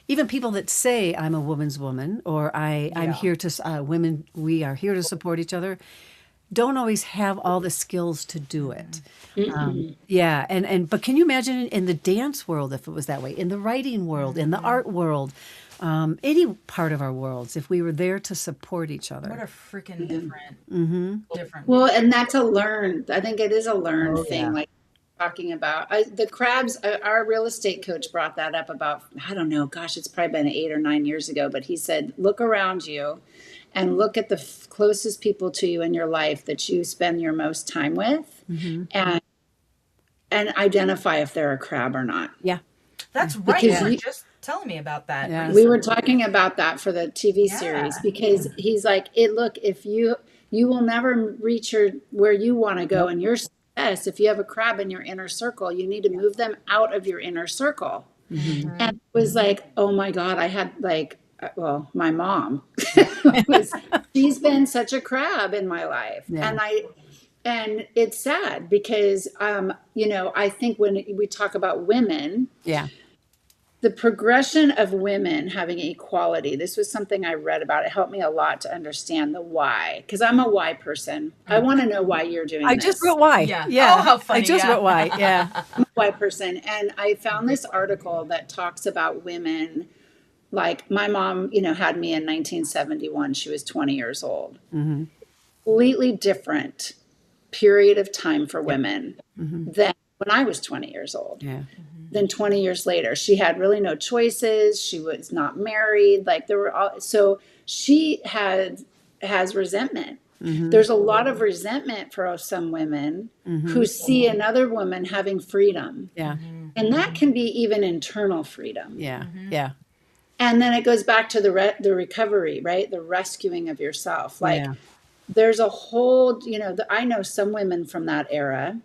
even people that say I'm a woman's woman, or I'm Yeah. here to women. We are here to support each other. Don't always have all the skills to do it. Yeah, and but can you imagine in the dance world if it was that way? In the writing world, in the art world, any part of our worlds, if we were there to support each What other. a freaking different. Well, and that's a learned. I think it is a learned Oh thing. yeah, Like talking about the crabs. Our real estate coach brought that up about, I don't know, gosh, it's probably been 8 or 9 years ago. But he said, look around you, and look at the closest people to you in your life that you spend your most time with, and identify if they're a crab or not. yeah, That's right. Because You were you, just telling me about that Yeah. we were recently. talking about that for the TV series, Yeah. because he's like, it look, if you will never reach where you want to go nope, in your success if you have a crab in your inner circle. You need to move them out of your inner circle. And it was like, oh my God, I had like, well, my mom was, she's been such a crab in my life. yeah, And it's sad because, I think when we talk about women, yeah, the progression of women having equality, this was something I read about. It helped me a lot to understand the why, because I'm a why person. I want to know why you're doing I just this. wrote why. Yeah. Yeah, Oh, how I funny. just Yeah. wrote why. Yeah, I'm a why person. And I found this article that talks about women. Like my mom, had me in 1971. She was 20 years old. Completely different period of time for yep, women than when I was 20 years old. yeah, Then 20 years later, she had really no choices. She was not married. Like there were all, so she has resentment. There's a lot of resentment for some women who see another woman having freedom. yeah, And that can be even internal freedom. yeah, yeah, And then it goes back to the recovery, right? The rescuing of yourself. Like yeah, there's a whole, I know some women from that era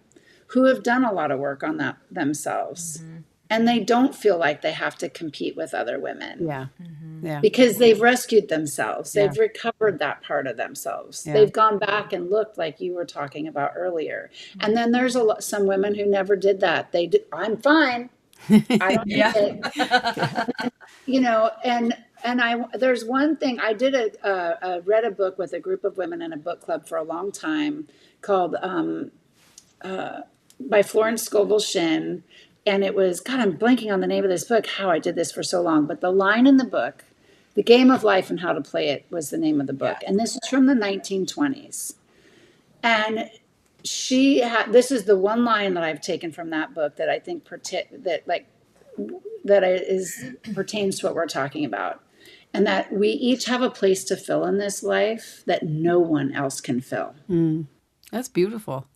who have done a lot of work on that themselves. And they don't feel like they have to compete with other women yeah, yeah, because they've rescued themselves. yeah, They've recovered that part of themselves. yeah. They've gone back and looked like you were talking about earlier. And then there's some women who never did that. I'm fine. I don't need Yeah. it. And there's one thing I did read a book with a group of women in a book club for a long time called by Florence Scovel Shinn. And it was, God, I'm blanking on the name of this book, how I did this for so long. But the line in the book, The Game of Life and How to Play It, was the name of the book. And this is from the 1920s. And this is the one line that I've taken from that book that I think pertains to what we're talking about. And that we each have a place to fill in this life that no one else can fill. That's beautiful.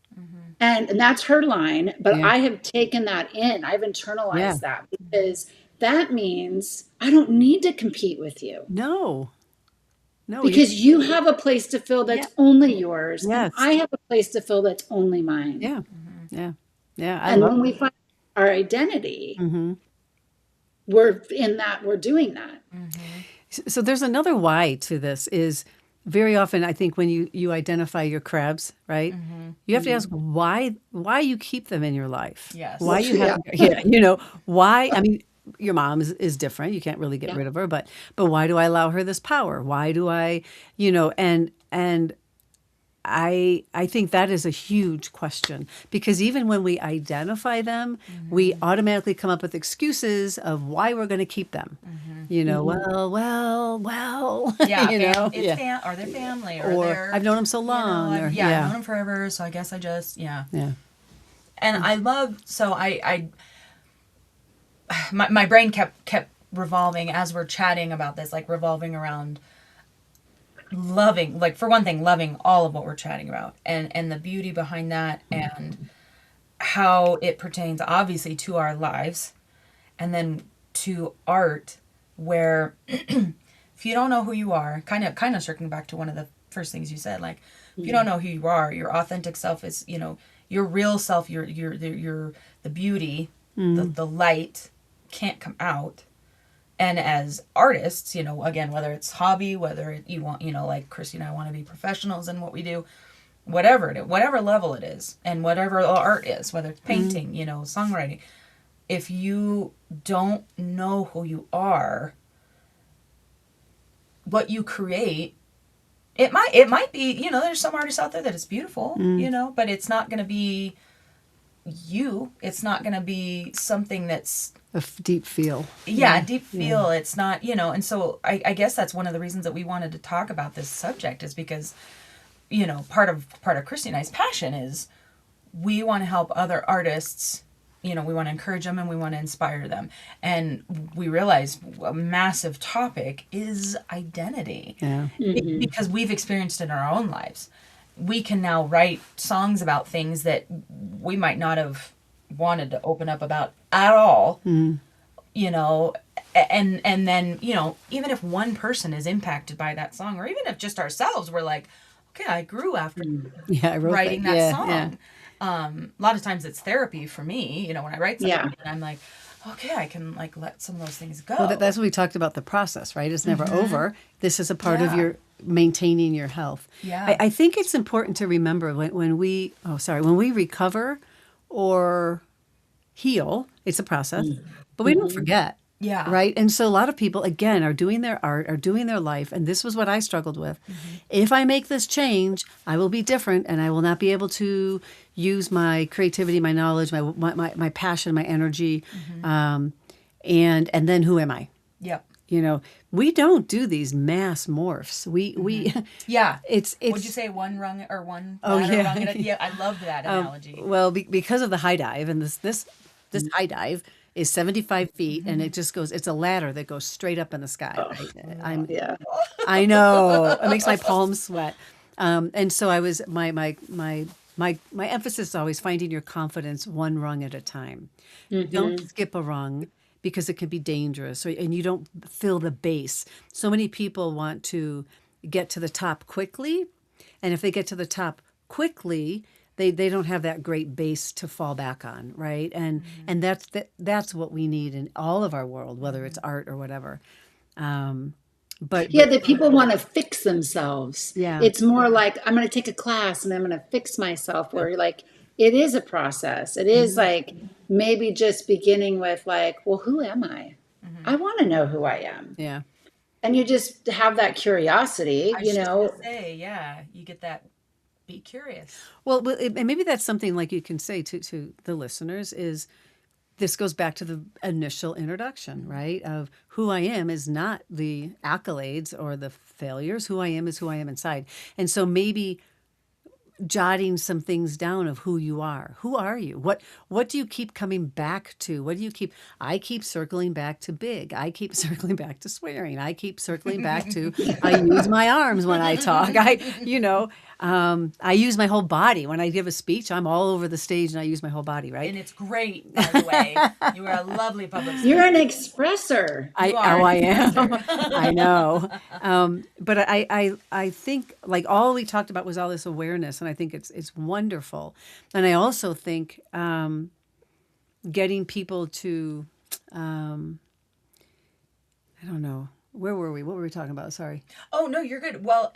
And that's her line, but Yeah. I have taken that in. I've internalized Yeah. that because that means I don't need to compete with you No, no, because you have a place to fill that's only yours. Yes. And I have a place to fill that's only mine. yeah, yeah, yeah. I And love when we find our identity, we're doing that. So there's another why to this is very often I think when you identify your crabs, right? You have to ask why you keep them in your life. Yes. Why you have why I mean your mom is different. You can't really get rid of her, but why do I allow her this power? Why do I, and I think that is a huge question because even when we identify them, we automatically come up with excuses of why we're going to keep them. Well, Yeah. yeah. Or their family, Or their, I've known them so long. I've or, known them forever, so I guess I just, yeah. And I love, so my brain kept revolving as we're chatting about this, like revolving around loving, like for one thing, loving all of what we're chatting about and the beauty behind that and how it pertains obviously to our lives and then to art where if you don't know who you are, kind of circling back to one of the first things you said, like if you don't know who you are, your authentic self is, your real self, your the beauty, the light can't come out. And as artists, again, whether it's hobby, whether you want, like Christy and I want to be professionals in what we do, whatever level it is, and whatever art is, whether it's painting, songwriting, if you don't know who you are, what you create, it might be, there's some artists out there that it's beautiful, but it's not going to be you. It's not going to be something that's Deep feel. deep feel. It's not, and so I guess that's one of the reasons that we wanted to talk about this subject, is because, part of Christy and I's passion is we want to help other artists. We want to encourage them and we want to inspire them. And we realize a massive topic is identity. Yeah. Because we've experienced it in our own lives. We can now write songs about things that we might not have wanted to open up about at all. And then, even if one person is impacted by that song, or even if just ourselves, we're like, okay, I grew after I wrote writing that song. Yeah. A lot of times it's therapy for me, when I write something, and I'm like, okay, I can let some of those things go. Well, that's what we talked about, the process, right? It's never over. This is a part of your maintaining your health. Yeah. I think it's important to remember when we recover or heal, it's a process, but we don't forget. Yeah. Right. And so a lot of people, again, are doing their art, are doing their life. And this was what I struggled with. If I make this change, I will be different and I will not be able to use my creativity, my knowledge, my passion, my energy. And then who am I? Yep. We don't do these mass morphs. We Yeah. It's Would you say one rung or one Oh, ladder yeah. rung? Yeah, I love that analogy. Well, because of the high dive, and this high dive is 75 feet, and it just goes. It's a ladder that goes straight up in the sky. Right? Yeah. I know it makes my palms sweat. And so I was my emphasis is always finding your confidence one rung at a time. Don't skip a rung because it can be dangerous, and you don't feel the base. So many people want to get to the top quickly, and if they get to the top quickly, they don't have that great base to fall back on, right? And that's what we need in all of our world, whether it's art or whatever. But The people want to fix themselves. Yeah. It's more like, I'm going to take a class and I'm going to fix myself, where like, it is a process. It is like maybe just beginning with like, well, who am I? I want to know who I am. yeah. And you just have that curiosity, I was just gonna say, you get that. Be curious. Well, and maybe that's something like you can say to the listeners is this goes back to the initial introduction, right? Of who I am is not the accolades or the failures. Who I am is who I am inside. And so maybe jotting some things down of who you are. Who are you? What do you keep coming back to? I keep circling back to big. I keep circling back to swearing. I keep circling back to I use my arms when I talk. I use my whole body. When I give a speech, I'm all over the stage and I use my whole body, right? And it's great, by the way. You are a lovely public speaker. You're an expressor. I am. I know. But I think like all we talked about was all this awareness, and I think it's wonderful. And I also think getting people to I don't know. Where were we? What were we talking about? Sorry. Oh, no, you're good. Well,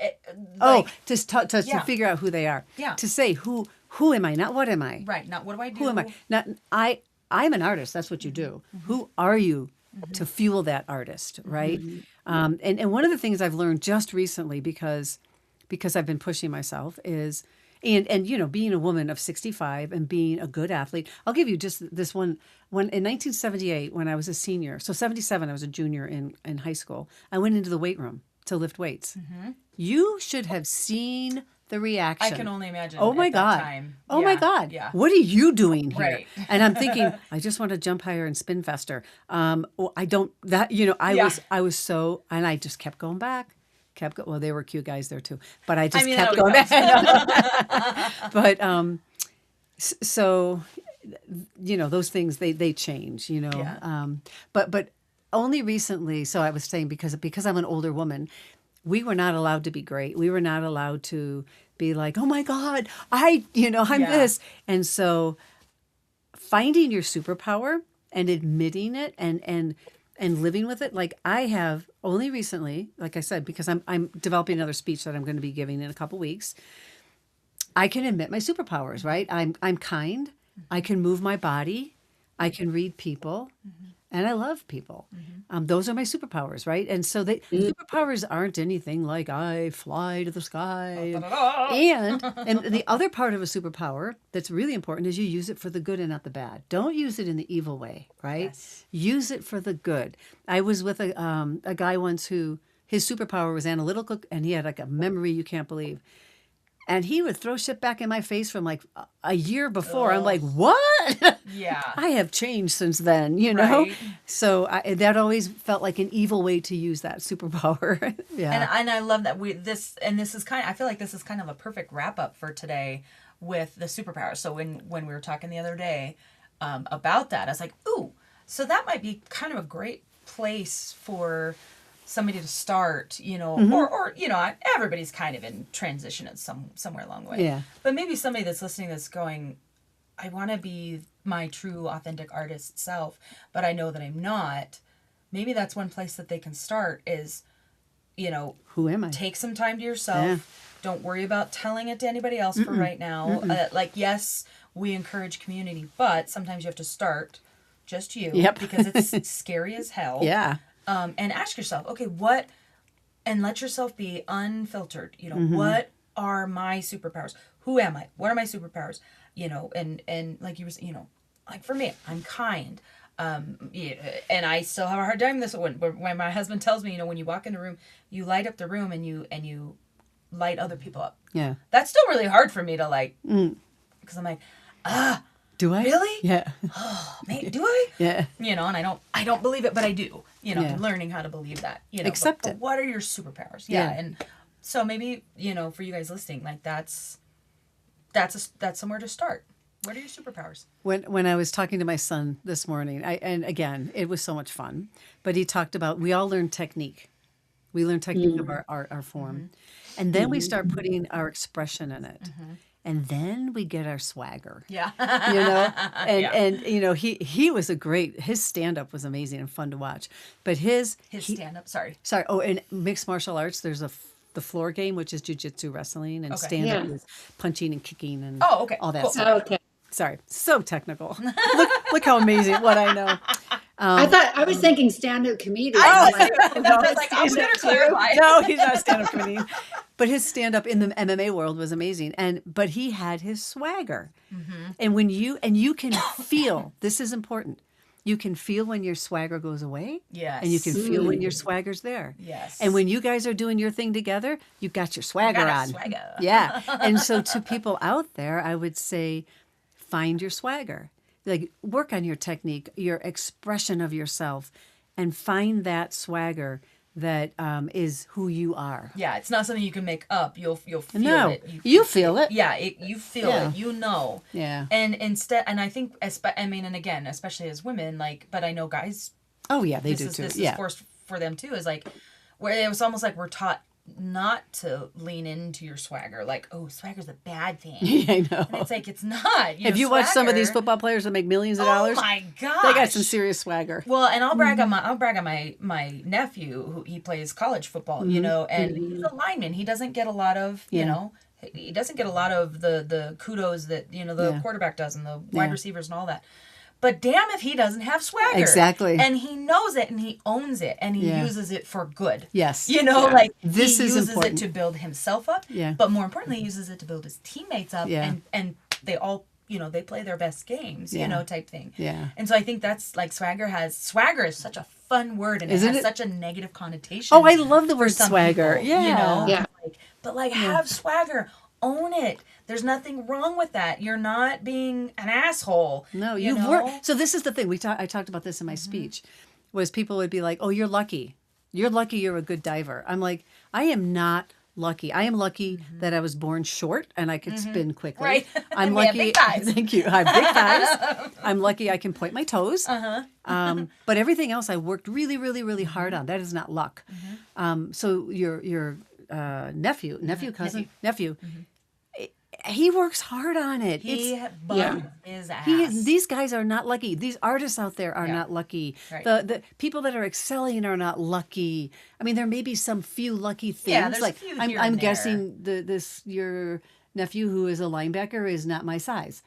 To figure out who they are. Yeah. To say who am I? Not what am I? Right. Not what do I do? Who am I? Not I'm an artist. That's what you do. Who are you to fuel that artist, right? And one of the things I've learned just recently because I've been pushing myself is and being a woman of 65 and being a good athlete. I'll give you just this one. When in 1978, when I was a senior, so 77, I was a junior in high school. I went into the weight room to lift weights. You should have seen the reaction. I can only imagine. Oh my at God! That time. Oh my God! Yeah. What are you doing here? Right. And I'm thinking, I just want to jump higher and spin faster. I don't. That I was so, and I just kept going back. Well, they were cute guys there too, but I just kept going back. But so those things they change. Yeah. But only recently. So I was saying because I'm an older woman. We were not allowed to be great. We were not allowed to be like, oh my God, I'm this. And so finding your superpower and admitting it and living with it. Like I have only recently, like I said, because I'm developing another speech that I'm going to be giving in a couple weeks. I can admit my superpowers, right? I'm kind. I can move my body. I can read people, and I love people. Those are my superpowers, right? And so superpowers aren't anything like I fly to the sky. And the other part of a superpower that's really important is you use it for the good and not the bad. Don't use it in the evil way, right? Yes. Use it for the good. I was with a guy once who his superpower was analytical, and he had like a memory you can't believe. And he would throw shit back in my face from like a year before. I'm like, what? Yeah. I have changed since then, you know? Right. So that always felt like an evil way to use that superpower. Yeah. And I love that this is I feel like this is kind of a perfect wrap up for today with the superpowers. So when we were talking the other day about that, I was like, ooh, so that might be kind of a great place for somebody to start, you know, or you know, everybody's kind of in transition at somewhere along the way. Yeah. But maybe somebody that's listening that's going, I want to be my true, authentic artist self, but I know that I'm not. Maybe that's one place that they can start is, you know, Who am I? take some time to yourself. Yeah. Don't worry about telling it to anybody else for right now. Like, yes, we encourage community, but sometimes you have to start just you because it's scary as hell. Yeah. And ask yourself, okay, and let yourself be unfiltered. You know, what are my superpowers? Who am I? What are my superpowers? You know, and like you were, you know, like for me, I'm kind. Yeah, and I still have a hard time this when my husband tells me, you know, when you walk in a room, you light up the room and you light other people up. Yeah. That's still really hard for me to like, because I'm like, Do I? really? Yeah. Oh, man, do I? Yeah. You know, and I don't believe it, but I do. You know, Yeah. I'm learning how to believe that. You know, Accept but it. what are your superpowers? Yeah. And so maybe, you know, for you guys listening, like that's somewhere to start. What are your superpowers? When I was talking to my son this morning, and again, it was so much fun, but he talked about we all learn technique. We learn technique of our form. And then we start putting our expression in it. And then we get our swagger. Yeah. You know, and you know, he was his stand-up was amazing and fun to watch, but his stand-up, sorry. in mixed martial arts there's the floor game, which is jiu-jitsu, wrestling, and Okay. stand-up Yeah. is punching and kicking and Okay, all that cool. stuff. Okay. Sorry, so technical. look how amazing what I know. I was thinking stand-up comedian. I I'm like, was like, I'm going to clarify. No, he's not a stand-up comedian. But his stand-up in the MMA world was amazing. But he had his swagger. And when you can feel, this is important. You can feel when your swagger goes away. Yes. And you can feel when your swagger's there. Yes. And when you guys are doing your thing together, you got your swagger got a on. swagger. Yeah. And so to people out there, I would say, find your swagger. Like, work on your technique, your expression of yourself, and find that swagger that is who you are. Yeah, it's not something you can make up. You'll feel No, it. you feel it. Yeah, you feel Yeah. it. You know. Yeah. And I think, and again, especially as women, like, but I know guys. Oh yeah, they do too. This Yeah. is forced for them too. Is like, where it was almost like we're taught not to lean into your swagger. Like, oh, swagger's a bad thing. Yeah, I know. And it's like it's not. Have you watched some of these football players that make millions of dollars? Oh my gosh. They got some serious swagger. Well, and I'll brag on my nephew who he plays college football, you know, and he's a lineman. He doesn't get a lot of, you know, he doesn't get a lot of the kudos that, you know, the quarterback does and the wide receivers and all that. But damn if he doesn't have swagger. Exactly. And he knows it and he owns it and he uses it for good. Yes. You know, like This he is uses important. it to build himself up. Yeah. But more importantly, he uses it to build his teammates up Yeah. and they all, you know, they play their best games, you know, type thing. Yeah. And so I think that's like swagger is such a fun word and Isn't it has it? such a negative connotation. Oh, I love the for word some swagger. people, Yeah. You know? Yeah. But have swagger. Own it. There's nothing wrong with that. You're not being an asshole. No, you you've know? worked. So this is the thing. I talked about this in my speech, was people would be like, "Oh, you're lucky. You're lucky. You're a good diver." I'm like, I am not lucky. I am lucky that I was born short and I could spin quickly. Right. I'm We have lucky. big thighs. Thank you. I have big thighs. I'm lucky I can point my toes. But everything else I worked really, really, really hard on. That is not luck. So your nephew, he works hard on it. He bummed his ass. These guys are not lucky. These artists out there are not lucky. Right. The people that are excelling are not lucky. I mean, there may be some few lucky things. Yeah, there's a like few I'm here and there. guessing your nephew, who is a linebacker, is not my size.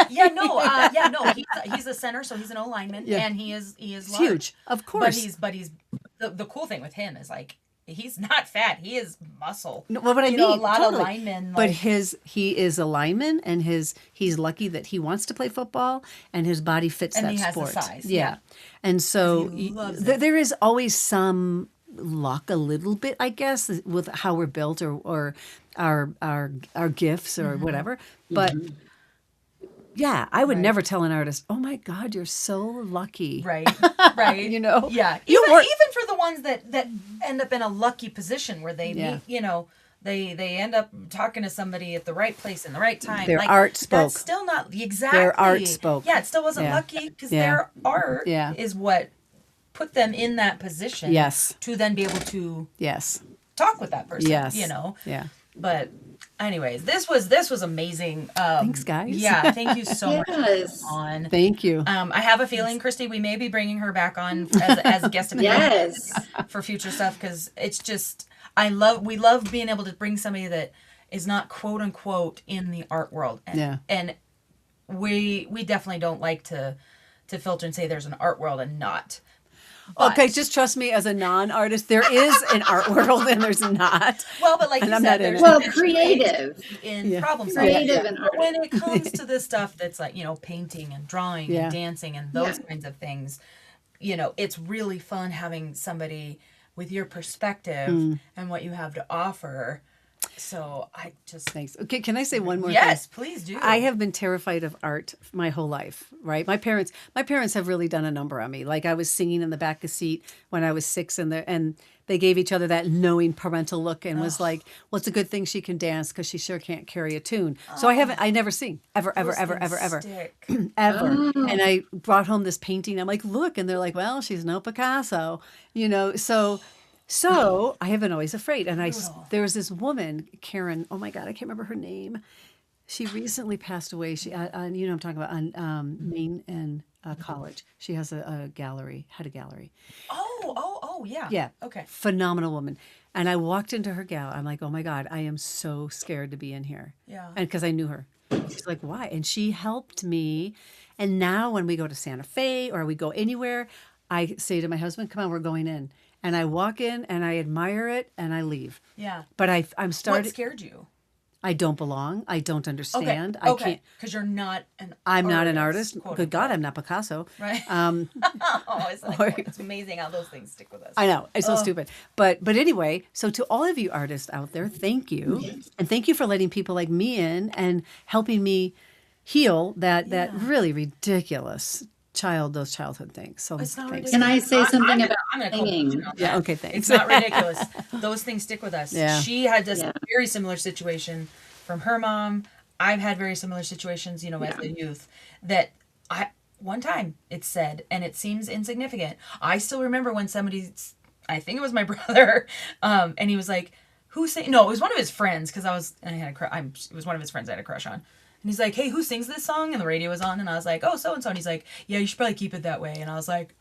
He's a center, so he's an O lineman, Yeah. and he is It's large. huge, of course. But he's the cool thing with him is like he's not fat, he is muscle. No, well, what I mean, a lot totally. of linemen, But like, he is a lineman, and he's lucky that he wants to play football, and his body fits And that he has the sport. size, Yeah, yeah. and so He loves it. there is always some luck, a little bit, I guess, with how we're built or our gifts or whatever. But yeah, I would never tell an artist, "Oh my God, you're so lucky." right, right, You know? yeah. You Even work- even for the ones that end up in a lucky position where they Yeah. meet, they end up talking to somebody at the right place in the right time. Their like, art spoke. That's still not exactly Their art spoke. Yeah, it still wasn't Yeah. lucky because Yeah. their art Yeah. is what put them in that position. Yes. To then be able to Yes. talk with that person. Yes. Yeah. Yeah. But anyways, this was amazing. Thanks, guys. Yeah, thank you so much for coming Yes. on. Thank you. I have a feeling, Christy, we may be bringing her back on as a guest appearance Yes. for future stuff because it's just we love being able to bring somebody that is not quote unquote in the art world. And, Yeah. and we definitely don't like to filter and say there's an art world and not. But, Okay, just trust me as a non-artist, there is an art world and there's not. well, but like And you I'm said, not in there's it. Well, there's creative. in Yeah. problem solving. Creative and But when it comes to the stuff that's like, painting and drawing Yeah. and dancing and those Yeah. kinds of things, it's really fun having somebody with your perspective Mm. and what you have to offer. So I just Thanks. Okay, can I say one more thing? yes, please do. I have been terrified of art my whole life, right? My parents have really done a number on me. Like I was singing in the back of the seat when I was 6 and they gave each other that knowing parental look and was like, well, it's a good thing she can dance because she sure can't carry a tune. So I never sing ever, Those ever, things ever. stick. Ever. And I brought home this painting. I'm like, look. And they're like, well, she's no Picasso, So I have been always afraid. And there was this woman, Karen, oh my God, I can't remember her name. She recently passed away. She, I'm talking about on Main and College. She has a gallery, had a gallery. Oh, yeah. Yeah. Okay. Phenomenal woman. And I walked into her gallery. I'm like, oh my God, I am so scared to be in here. Yeah. And because I knew her. She's like, why? And she helped me. And now when we go to Santa Fe or we go anywhere, I say to my husband, come on, we're going in. And I walk in and I admire it and I leave. Yeah. But I'm What starting. scared you? I don't belong. I don't understand. Okay. I can't. Because you're not an I'm not an artist. quote Good God, unquote. I'm not Picasso. Right. It's it's amazing how those things stick with us. I know it's so stupid, but anyway. So to all of you artists out there, thank you, and thank you for letting people like me in and helping me heal that really ridiculous those childhood things. So It's not thanks. Can I say something about I'm gonna singing? Yeah. Okay. Thanks. It's not ridiculous. Those things stick with us. Yeah. She had this very similar situation from her mom. I've had very similar situations, as a youth, that one time it said, and it seems insignificant. I still remember when I think it was my brother, and he was like, who sang? No, it was one of his friends, because it was one of his friends I had a crush on. And he's like, hey, who sings this song? And the radio was on, and I was like, oh, so-and-so. And he's like, yeah, you should probably keep it that way. And I was like,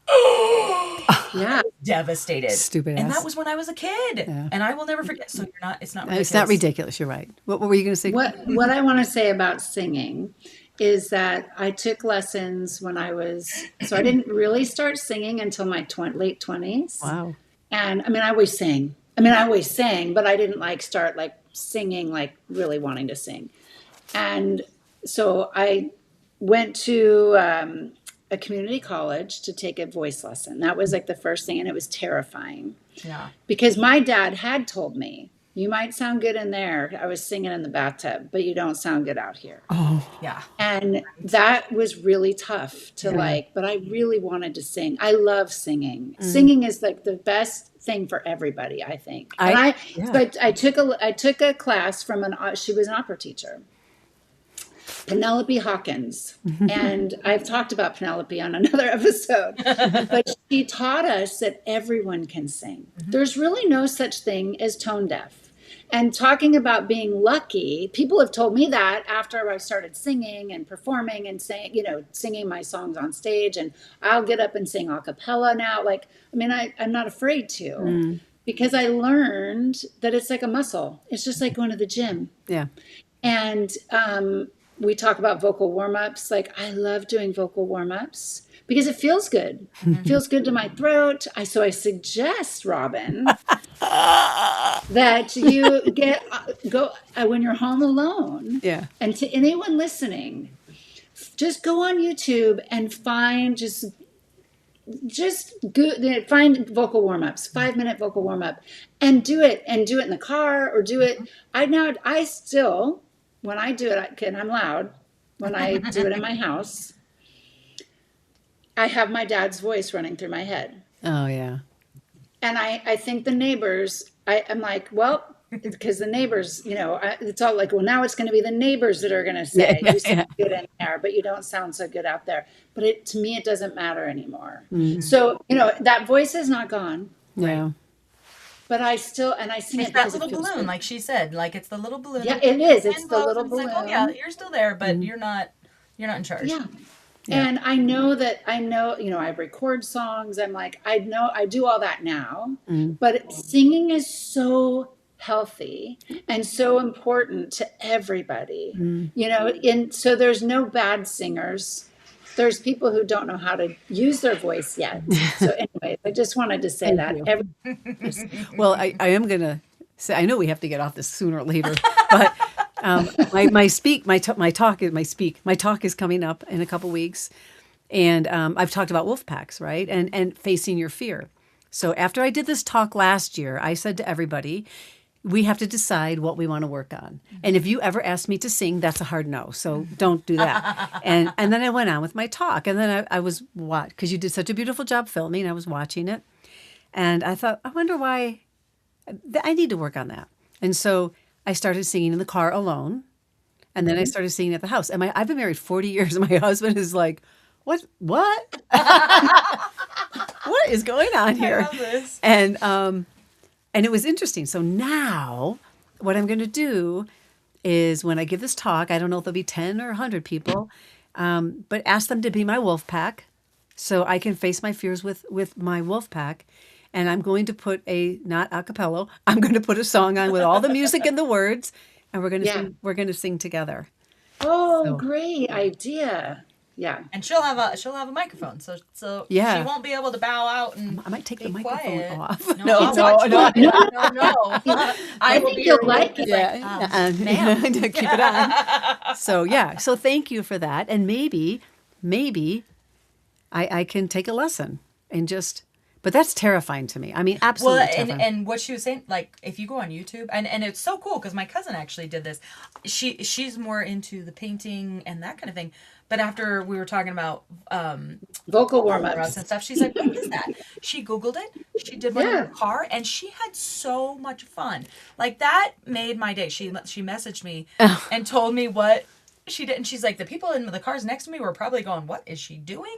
Yeah. devastated. Stupid And ass. that was when I was a kid. Yeah. And I will never forget. So it's not ridiculous. It's not ridiculous. You're right. What were you going to say? What I want to say about singing is that I took lessons when I didn't really start singing until my late 20s. Wow. And I always sang. I always sang, but I didn't start singing, really wanting to sing. And so I went to a community college to take a voice lesson. That was the first thing, and it was terrifying. Yeah. Because my dad had told me, you might sound good in there. I was singing in the bathtub, but you don't sound good out here. Oh. Yeah. And that was really tough to but I really wanted to sing. I love singing. Singing is the best thing for everybody, I think. I took a class from she was an opera teacher, Penelope Hawkins. And I've talked about Penelope on another episode, but she taught us that everyone can sing. There's really no such thing as tone deaf. And talking about being lucky, people have told me that after I started singing and performing and singing my songs on stage, and I'll get up and sing a cappella now. I'm not afraid to because I learned that it's like a muscle. It's just like going to the gym. Yeah. And we talk about vocal warm-ups. Like, I love doing vocal warm-ups because it feels good. It feels good to my throat. So I suggest, Robin, that you go when you're home alone. Yeah. And to anyone listening, just go on YouTube and find find vocal warm-ups, 5-minute vocal warm-up, and do it in the car, or do it. I still, when I do it, and I'm loud, when I do it in my house, I have my dad's voice running through my head. Oh, yeah. And I think the neighbors, I'm like, well, because the neighbors, it's all like, well, now it's going to be the neighbors that are going to say, you sound good in there, but you don't sound so good out there. But to me, it doesn't matter anymore. Mm-hmm. So, that voice is not gone. Yeah. But I sing it's it that because little balloon, good. like she said, like it's the little balloon. Yeah, it is. It's the little balloon. Like, oh yeah, you're still there, but you're not in charge. Yeah. And I know, I record songs. I'm like, I do all that now, but singing is so healthy and so important to everybody, and so there's no bad singers. There's people who don't know how to use their voice yet. So anyway, I just wanted to say that. Well, I am going to say, I know we have to get off this sooner or later, but my talk is coming up in a couple weeks, and I've talked about wolf packs, right? And facing your fear. So after I did this talk last year, I said to everybody, we have to decide what we want to work on. And if you ever ask me to sing, that's a hard no. So don't do that. And then I went on with my talk, and then I was because you did such a beautiful job filming. I was watching it, and I thought, I wonder why I need to work on that. And so I started singing in the car alone, and then I started singing at the house. And I've been married 40 years, and my husband is like, what? What is going on here? I love this. And it was interesting. So now what I'm going to do is when I give this talk, I don't know if there'll be 10 or 100 people, but ask them to be my wolf pack so I can face my fears with my wolf pack. And I'm going to put not a cappella, I'm going to put a song on with all the music and the words, and we're going to sing together. Oh, great idea. Yeah. And she'll have a microphone, so she won't be able to bow out and I might take the microphone quiet. off. No. I think you'll like it. Yeah. Keep it on. So thank you for that. And maybe I can take a lesson and but that's terrifying to me. I mean, absolutely terrifying. And what she was saying, like, if you go on YouTube, and it's so cool because my cousin actually did this. She's more into the painting and that kind of thing. But after we were talking about vocal warm-ups and stuff, she's like, what is that? She Googled it. She did one in her car, and she had so much fun. Like, that made my day. She messaged me and told me what she did. And she's like, the people in the cars next to me were probably going, what is she doing?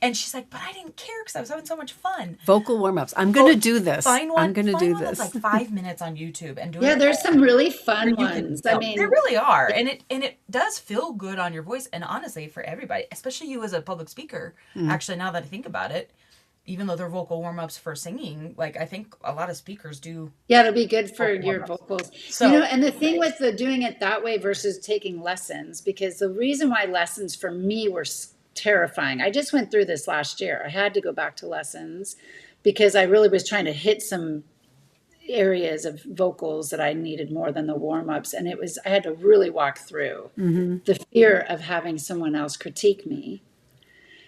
And she's like, but I didn't care because I was having so much fun. Vocal warm-ups. I'm going to do this. I'm going to do this. That's like 5 minutes on YouTube and do it. Yeah, there's some really fun ones. I mean, there really are, and it does feel good on your voice. And honestly, for everybody, especially you as a public speaker, actually, now that I think about it, even though they're vocal warm-ups for singing, like I think a lot of speakers do. Yeah, it'll be good for your vocals. So, and the thing with doing it that way versus taking lessons, because the reason why lessons for me were terrifying. I just went through this last year. I had to go back to lessons because I really was trying to hit some areas of vocals that I needed more than the warm-ups. And I had to really walk through the fear of having someone else critique me,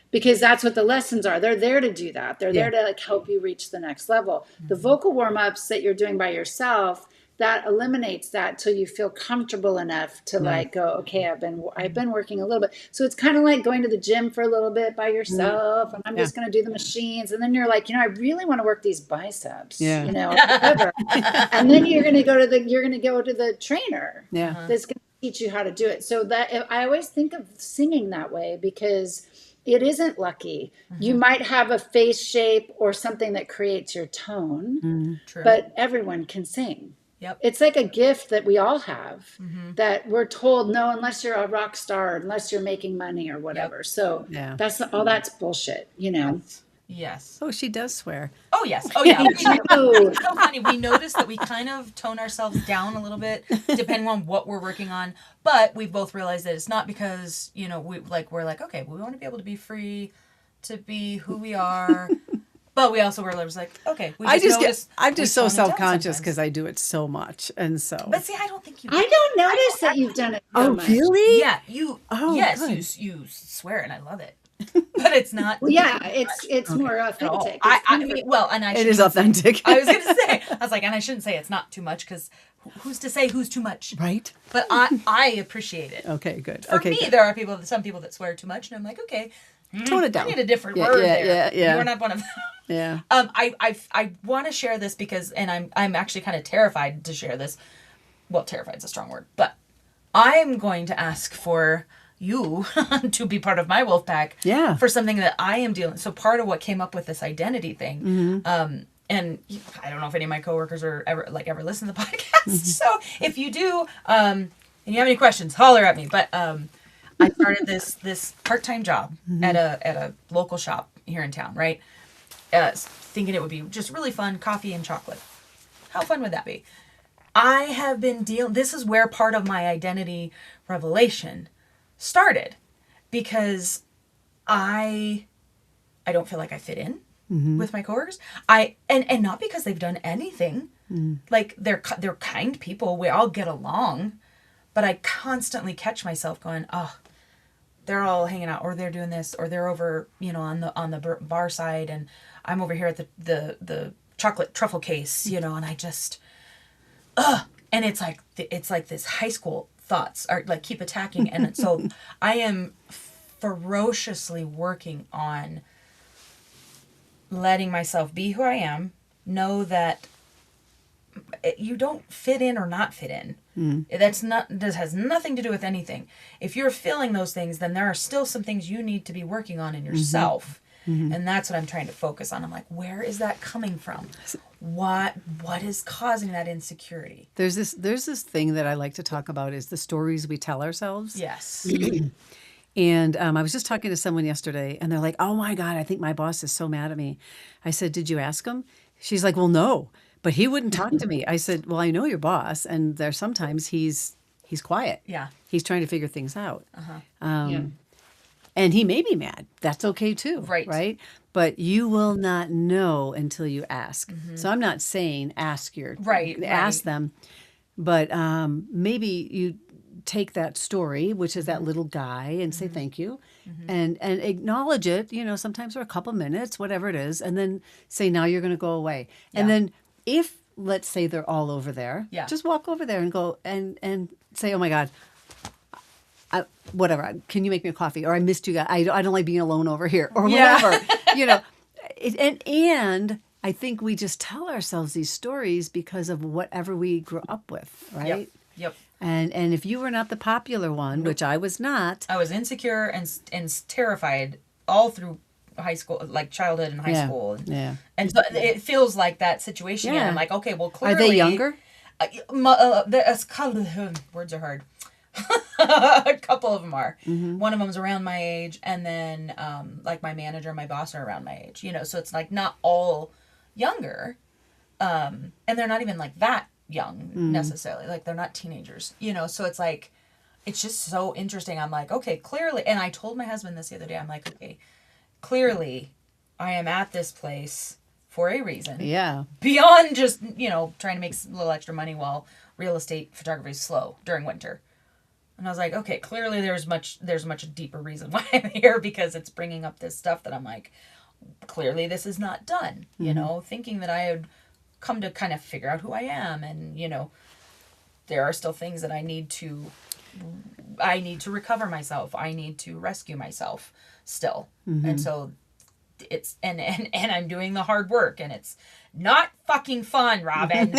because that's what the lessons are. They're there to do that. They're there to like help you reach the next level. The vocal warm-ups that you're doing by yourself, that eliminates that till you feel comfortable enough to like go, okay, I've been working a little bit. So it's kind of like going to the gym for a little bit by yourself, and I'm just going to do the machines. And then you're like, I really want to work these biceps, whatever. And then you're going to go to the trainer that's going to teach you how to do it. So that I always think of singing that way, because it isn't lucky. You might have a face shape or something that creates your tone, but everyone can sing. Yep. It's like a gift that we all have that we're told, no, unless you're a rock star, unless you're making money or whatever. So that's bullshit, Yes. Oh, she does swear. Oh, yes. Oh, yeah. It's Oh, so funny. We noticed that we kind of tone ourselves down a little bit depending on what we're working on. But we've both realized that it's not because, we're like, okay, we want to be able to be free to be who we are. But we also were like, okay, we I'm just so tone it down self-conscious sometimes. because I do it so much. And so. But see, I don't think you. I don't notice that you've done it so much. Really? Yeah, you. Oh, yes, good. you swear, and I love it. But it's not. Well, yeah, it's more at all. authentic. I mean, well, and It is authentic. I was gonna say, I was like, and I shouldn't say it's not too much because who's to say who's too much? Right? But I appreciate it. Okay, good. For okay, me, good. there are some people that swear too much, and I'm like, okay, Tone it down. I need a different Yeah, word yeah, there. yeah. You're not one of them. Yeah. I want to share this because, and I'm actually kind of terrified to share this. Well, terrified is a strong word, but I'm going to ask for you to be part of my wolf pack. Yeah. For something that I am dealing. So part of what came up with this identity thing, and I don't know if any of my coworkers are ever listen to the podcast. So if you do, and you have any questions, holler at me. But I started this part-time job at a local shop here in town, right? Thinking it would be just really fun, coffee and chocolate. How fun would that be? I have been this is where part of my identity revelation started, because I don't feel like I fit in with my coworkers. And not because they've done anything. Like they're kind people. We all get along, but I constantly catch myself going, oh, they're all hanging out, or they're doing this, or they're over, on the bar side, and I'm over here at the chocolate truffle case, and I just, and it's like this high school thoughts are like keep attacking, and so I am ferociously working on letting myself be who I am, know that you don't fit in or not fit in. This has nothing to do with anything. If you're feeling those things, then there are still some things you need to be working on in yourself. And that's what I'm trying to focus on. I'm like, where is that coming from? What is causing that insecurity? There's this thing that I like to talk about is the stories we tell ourselves. Yes. And I was just talking to someone yesterday, and they're like, oh my God, I think my boss is so mad at me. I said, did you ask him? She's like, well, no, but he wouldn't talk to me. I said, well, I know your boss, and there's sometimes he's quiet. Yeah. He's trying to figure things out. Yeah. And he may be mad. That's okay too. Right. Right. But you will not know until you ask. So I'm not saying ask them, but maybe you take that story, which is that little guy, and say thank you, and acknowledge it. Sometimes for a couple minutes, whatever it is, and then say, now you're going to go away. Yeah. And then if let's say they're all over there, Yeah. just walk over there and go and say, oh my God. Whatever. Can you make me a coffee? Or I missed you guys. I don't like being alone over here, or whatever. And I think we just tell ourselves these stories because of whatever we grew up with, right? Yep. And if you were not the popular one, which I was not, I was insecure and terrified all through high school, like childhood and high school. And so it feels like that situation. Yeah. And I'm like, okay, well, clearly. Are they younger? Words are hard. A couple of them are. One of them's around my age, and then like my manager and my boss are around my age, so it's like not all younger, and they're not even like that young necessarily, like they're not teenagers, so it's like, it's just so interesting. I'm like, okay, clearly, and I told my husband this the other day, I'm like, okay, clearly I am at this place for a reason. Yeah. Beyond just, trying to make a little extra money while real estate photography is slow during winter. And I was like, okay, clearly there's a much deeper reason why I'm here, because it's bringing up this stuff that I'm like, clearly this is not done, thinking that I had come to kind of figure out who I am. And, there are still things that I need to recover myself. I need to rescue myself still. And so it's, and I'm doing the hard work, and it's not fucking fun, Robin.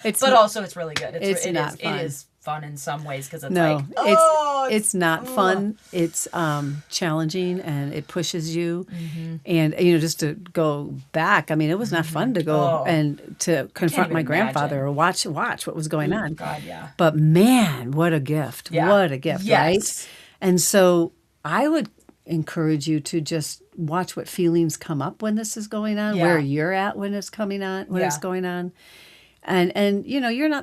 Also it's really good. It is fun in some ways, because it's it's not fun. It's challenging, and it pushes you. And just to go back, I mean, it was not fun to go and to confront my grandfather or watch what was going on. God, yeah. But man, what a gift! Yeah. What a gift, Yes. right? And so I would encourage you to just watch what feelings come up when this is going on, where you're at when it's coming on, when it's going on. And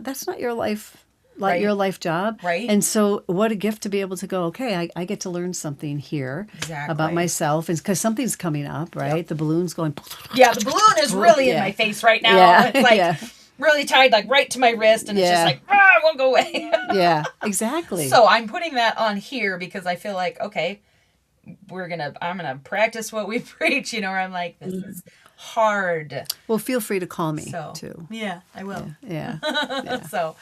that's not your life, your life job. Right. And so what a gift to be able to go, okay, I get to learn something here about myself. And because something's coming up, right? Yep. The balloon's going. Yeah, the balloon is really in my face right now. Yeah. It's like really tied like right to my wrist, and it's just like, it won't go away. Yeah, exactly. So I'm putting that on here because I feel like, okay, I'm gonna practice what we preach, where I'm like, this is hard. Well, feel free to call me too. Yeah, I will. Yeah. So,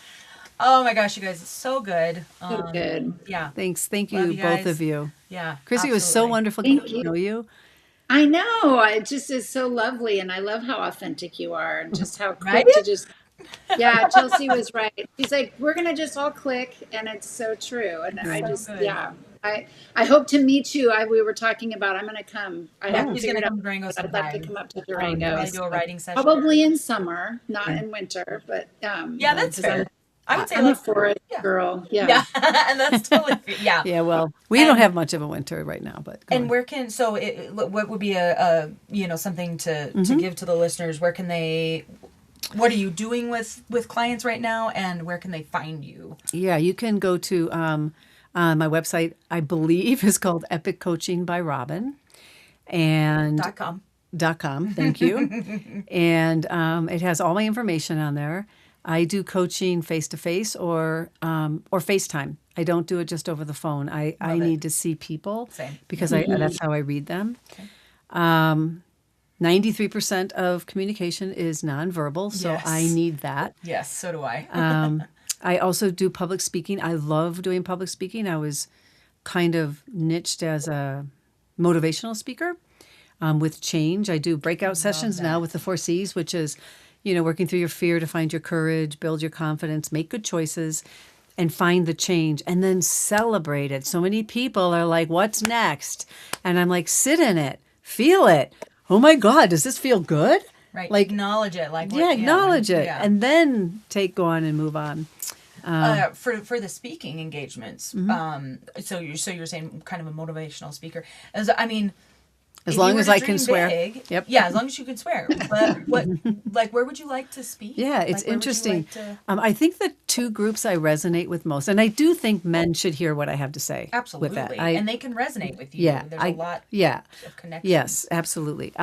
oh my gosh, you guys, it's so good. So good. Yeah. Thanks. Thank you, both of you. Yeah. Chrissy, it was so wonderful getting to know you. I know. It just is so lovely. And I love how authentic you are and just how quick to just, Chelsea was right. She's like, we're going to just all click. And it's so true. And I just, I hope to meet you. We were talking about, I'm going to come. I have He's going to come to Durango sometime. I'd like to come up to Durango. We're do a writing session. Probably in summer, not in winter, but that's fair. I would say I'm a forest girl. Yeah. And that's totally fair. Yeah, well, we don't have much of a winter right now, but where can what would be a something to give to the listeners? Where can they? What are you doing with clients right now, and where can they find you? Yeah, you can go to my website. I believe is called Epic Coaching by Robin, and .com. Thank you. And it has all my information on there. I do coaching face-to-face or FaceTime. I don't do it just over the phone. I need to see people. Same. Because that's how I read them. Okay. 93% of communication is nonverbal, so I need that. Yes, so do I. I also do public speaking. I love doing public speaking. I was kind of niched as a motivational speaker with change. I do breakout sessions now with the 4 C's, which is working through your fear to find your courage, build your confidence, make good choices, and find the change, and then celebrate it. So many people are like, what's next? And I'm like, sit in it, feel it. Oh my God, does this feel good? Right, like acknowledge it. Acknowledge it, and then go on and move on. For the speaking engagements, so you're saying kind of a motivational speaker. As long as I can swear. Yep. Yeah, as long as you can swear. But where would you like to speak? Yeah, it's interesting. I think the 2 groups I resonate with most, and I do think men should hear what I have to say. Absolutely. With that. And they can resonate with you. Yeah. There's a lot of connection. Yes, absolutely.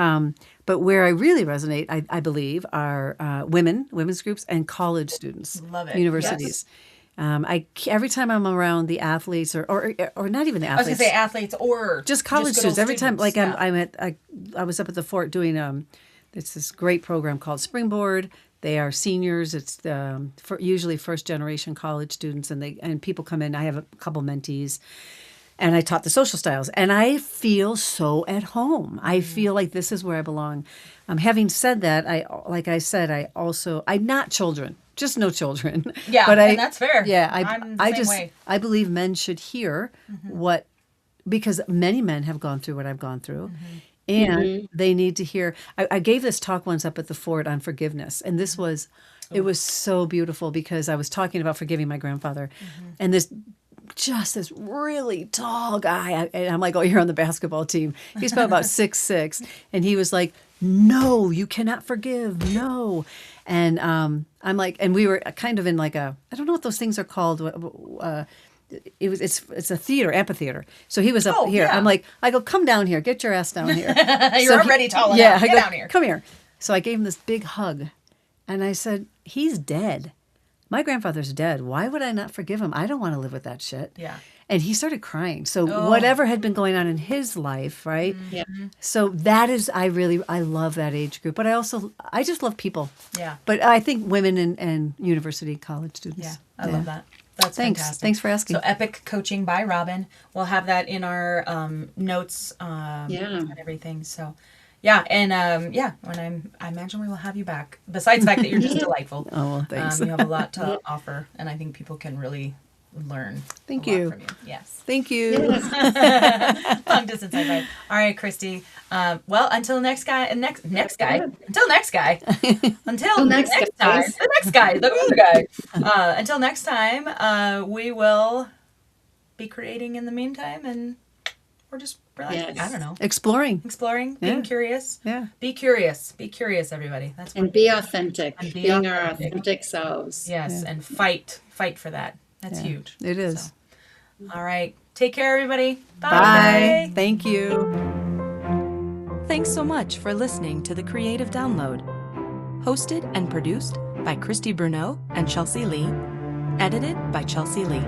But where I really resonate, I believe, are women's groups, and college students. Love it. Universities. Yes. Every time I'm around the athletes or not even the athletes. I was going to say athletes or just college students. Every time, I was up at the fort doing it's this great program called Springboard. They are seniors. It's usually first generation college students, and people come in. I have a couple mentees, and I taught the social styles, and I feel so at home. I feel like this is where I belong. Having said that, I'm not children. Just no children. Yeah, but and that's fair. Yeah, I'm the same way. I believe men should hear because many men have gone through what I've gone through, and they need to hear. I gave this talk once up at the fort on forgiveness, and it was so beautiful because I was talking about forgiving my grandfather, and this really tall guy, and I'm like, oh, you're on the basketball team. He's about 6'6", and he was like, no, you cannot forgive, no. And I'm like, and we were kind of in like I don't know what those things are called. It's a theater, amphitheater. So he was up here. Yeah. I'm like, I go, come down here, get your ass down here. You're already tall enough. Get down here. Come here. So I gave him this big hug, and I said, he's dead. My grandfather's dead. Why would I not forgive him? I don't want to live with that shit. Yeah. And he started crying. So whatever had been going on in his life, right? Yeah. So that is, I love that age group. But I just love people. Yeah. But I think women and university, college students. Yeah, I love that. That's fantastic. Thanks for asking. So Epic Coaching by Robin. We'll have that in our notes and everything. So yeah, and I imagine we will have you back. Besides the fact that you're just delightful. Oh, well, thanks. You have a lot to offer, and I think people can really learn. Thank you. From you. Yes. Thank you. Yes. Long distance high five. All right, Christy. Well, until next guy. Until next guy. Until next time. The next guy. The other guy. Until next time, we will be creating in the meantime, and or just relaxing. Yes. I don't know. Exploring. Exploring, Yeah. being curious. Yeah. Be curious. Be curious, everybody. That's what And be authentic, And be being our authentic. authentic selves. Yes, and fight for that. That's huge. It is. So, all right. Take care, everybody. Bye. Thank you. Thanks so much for listening to The Creative Download. Hosted and produced by Christy Bruneau and Chelsea Lee. Edited by Chelsea Lee.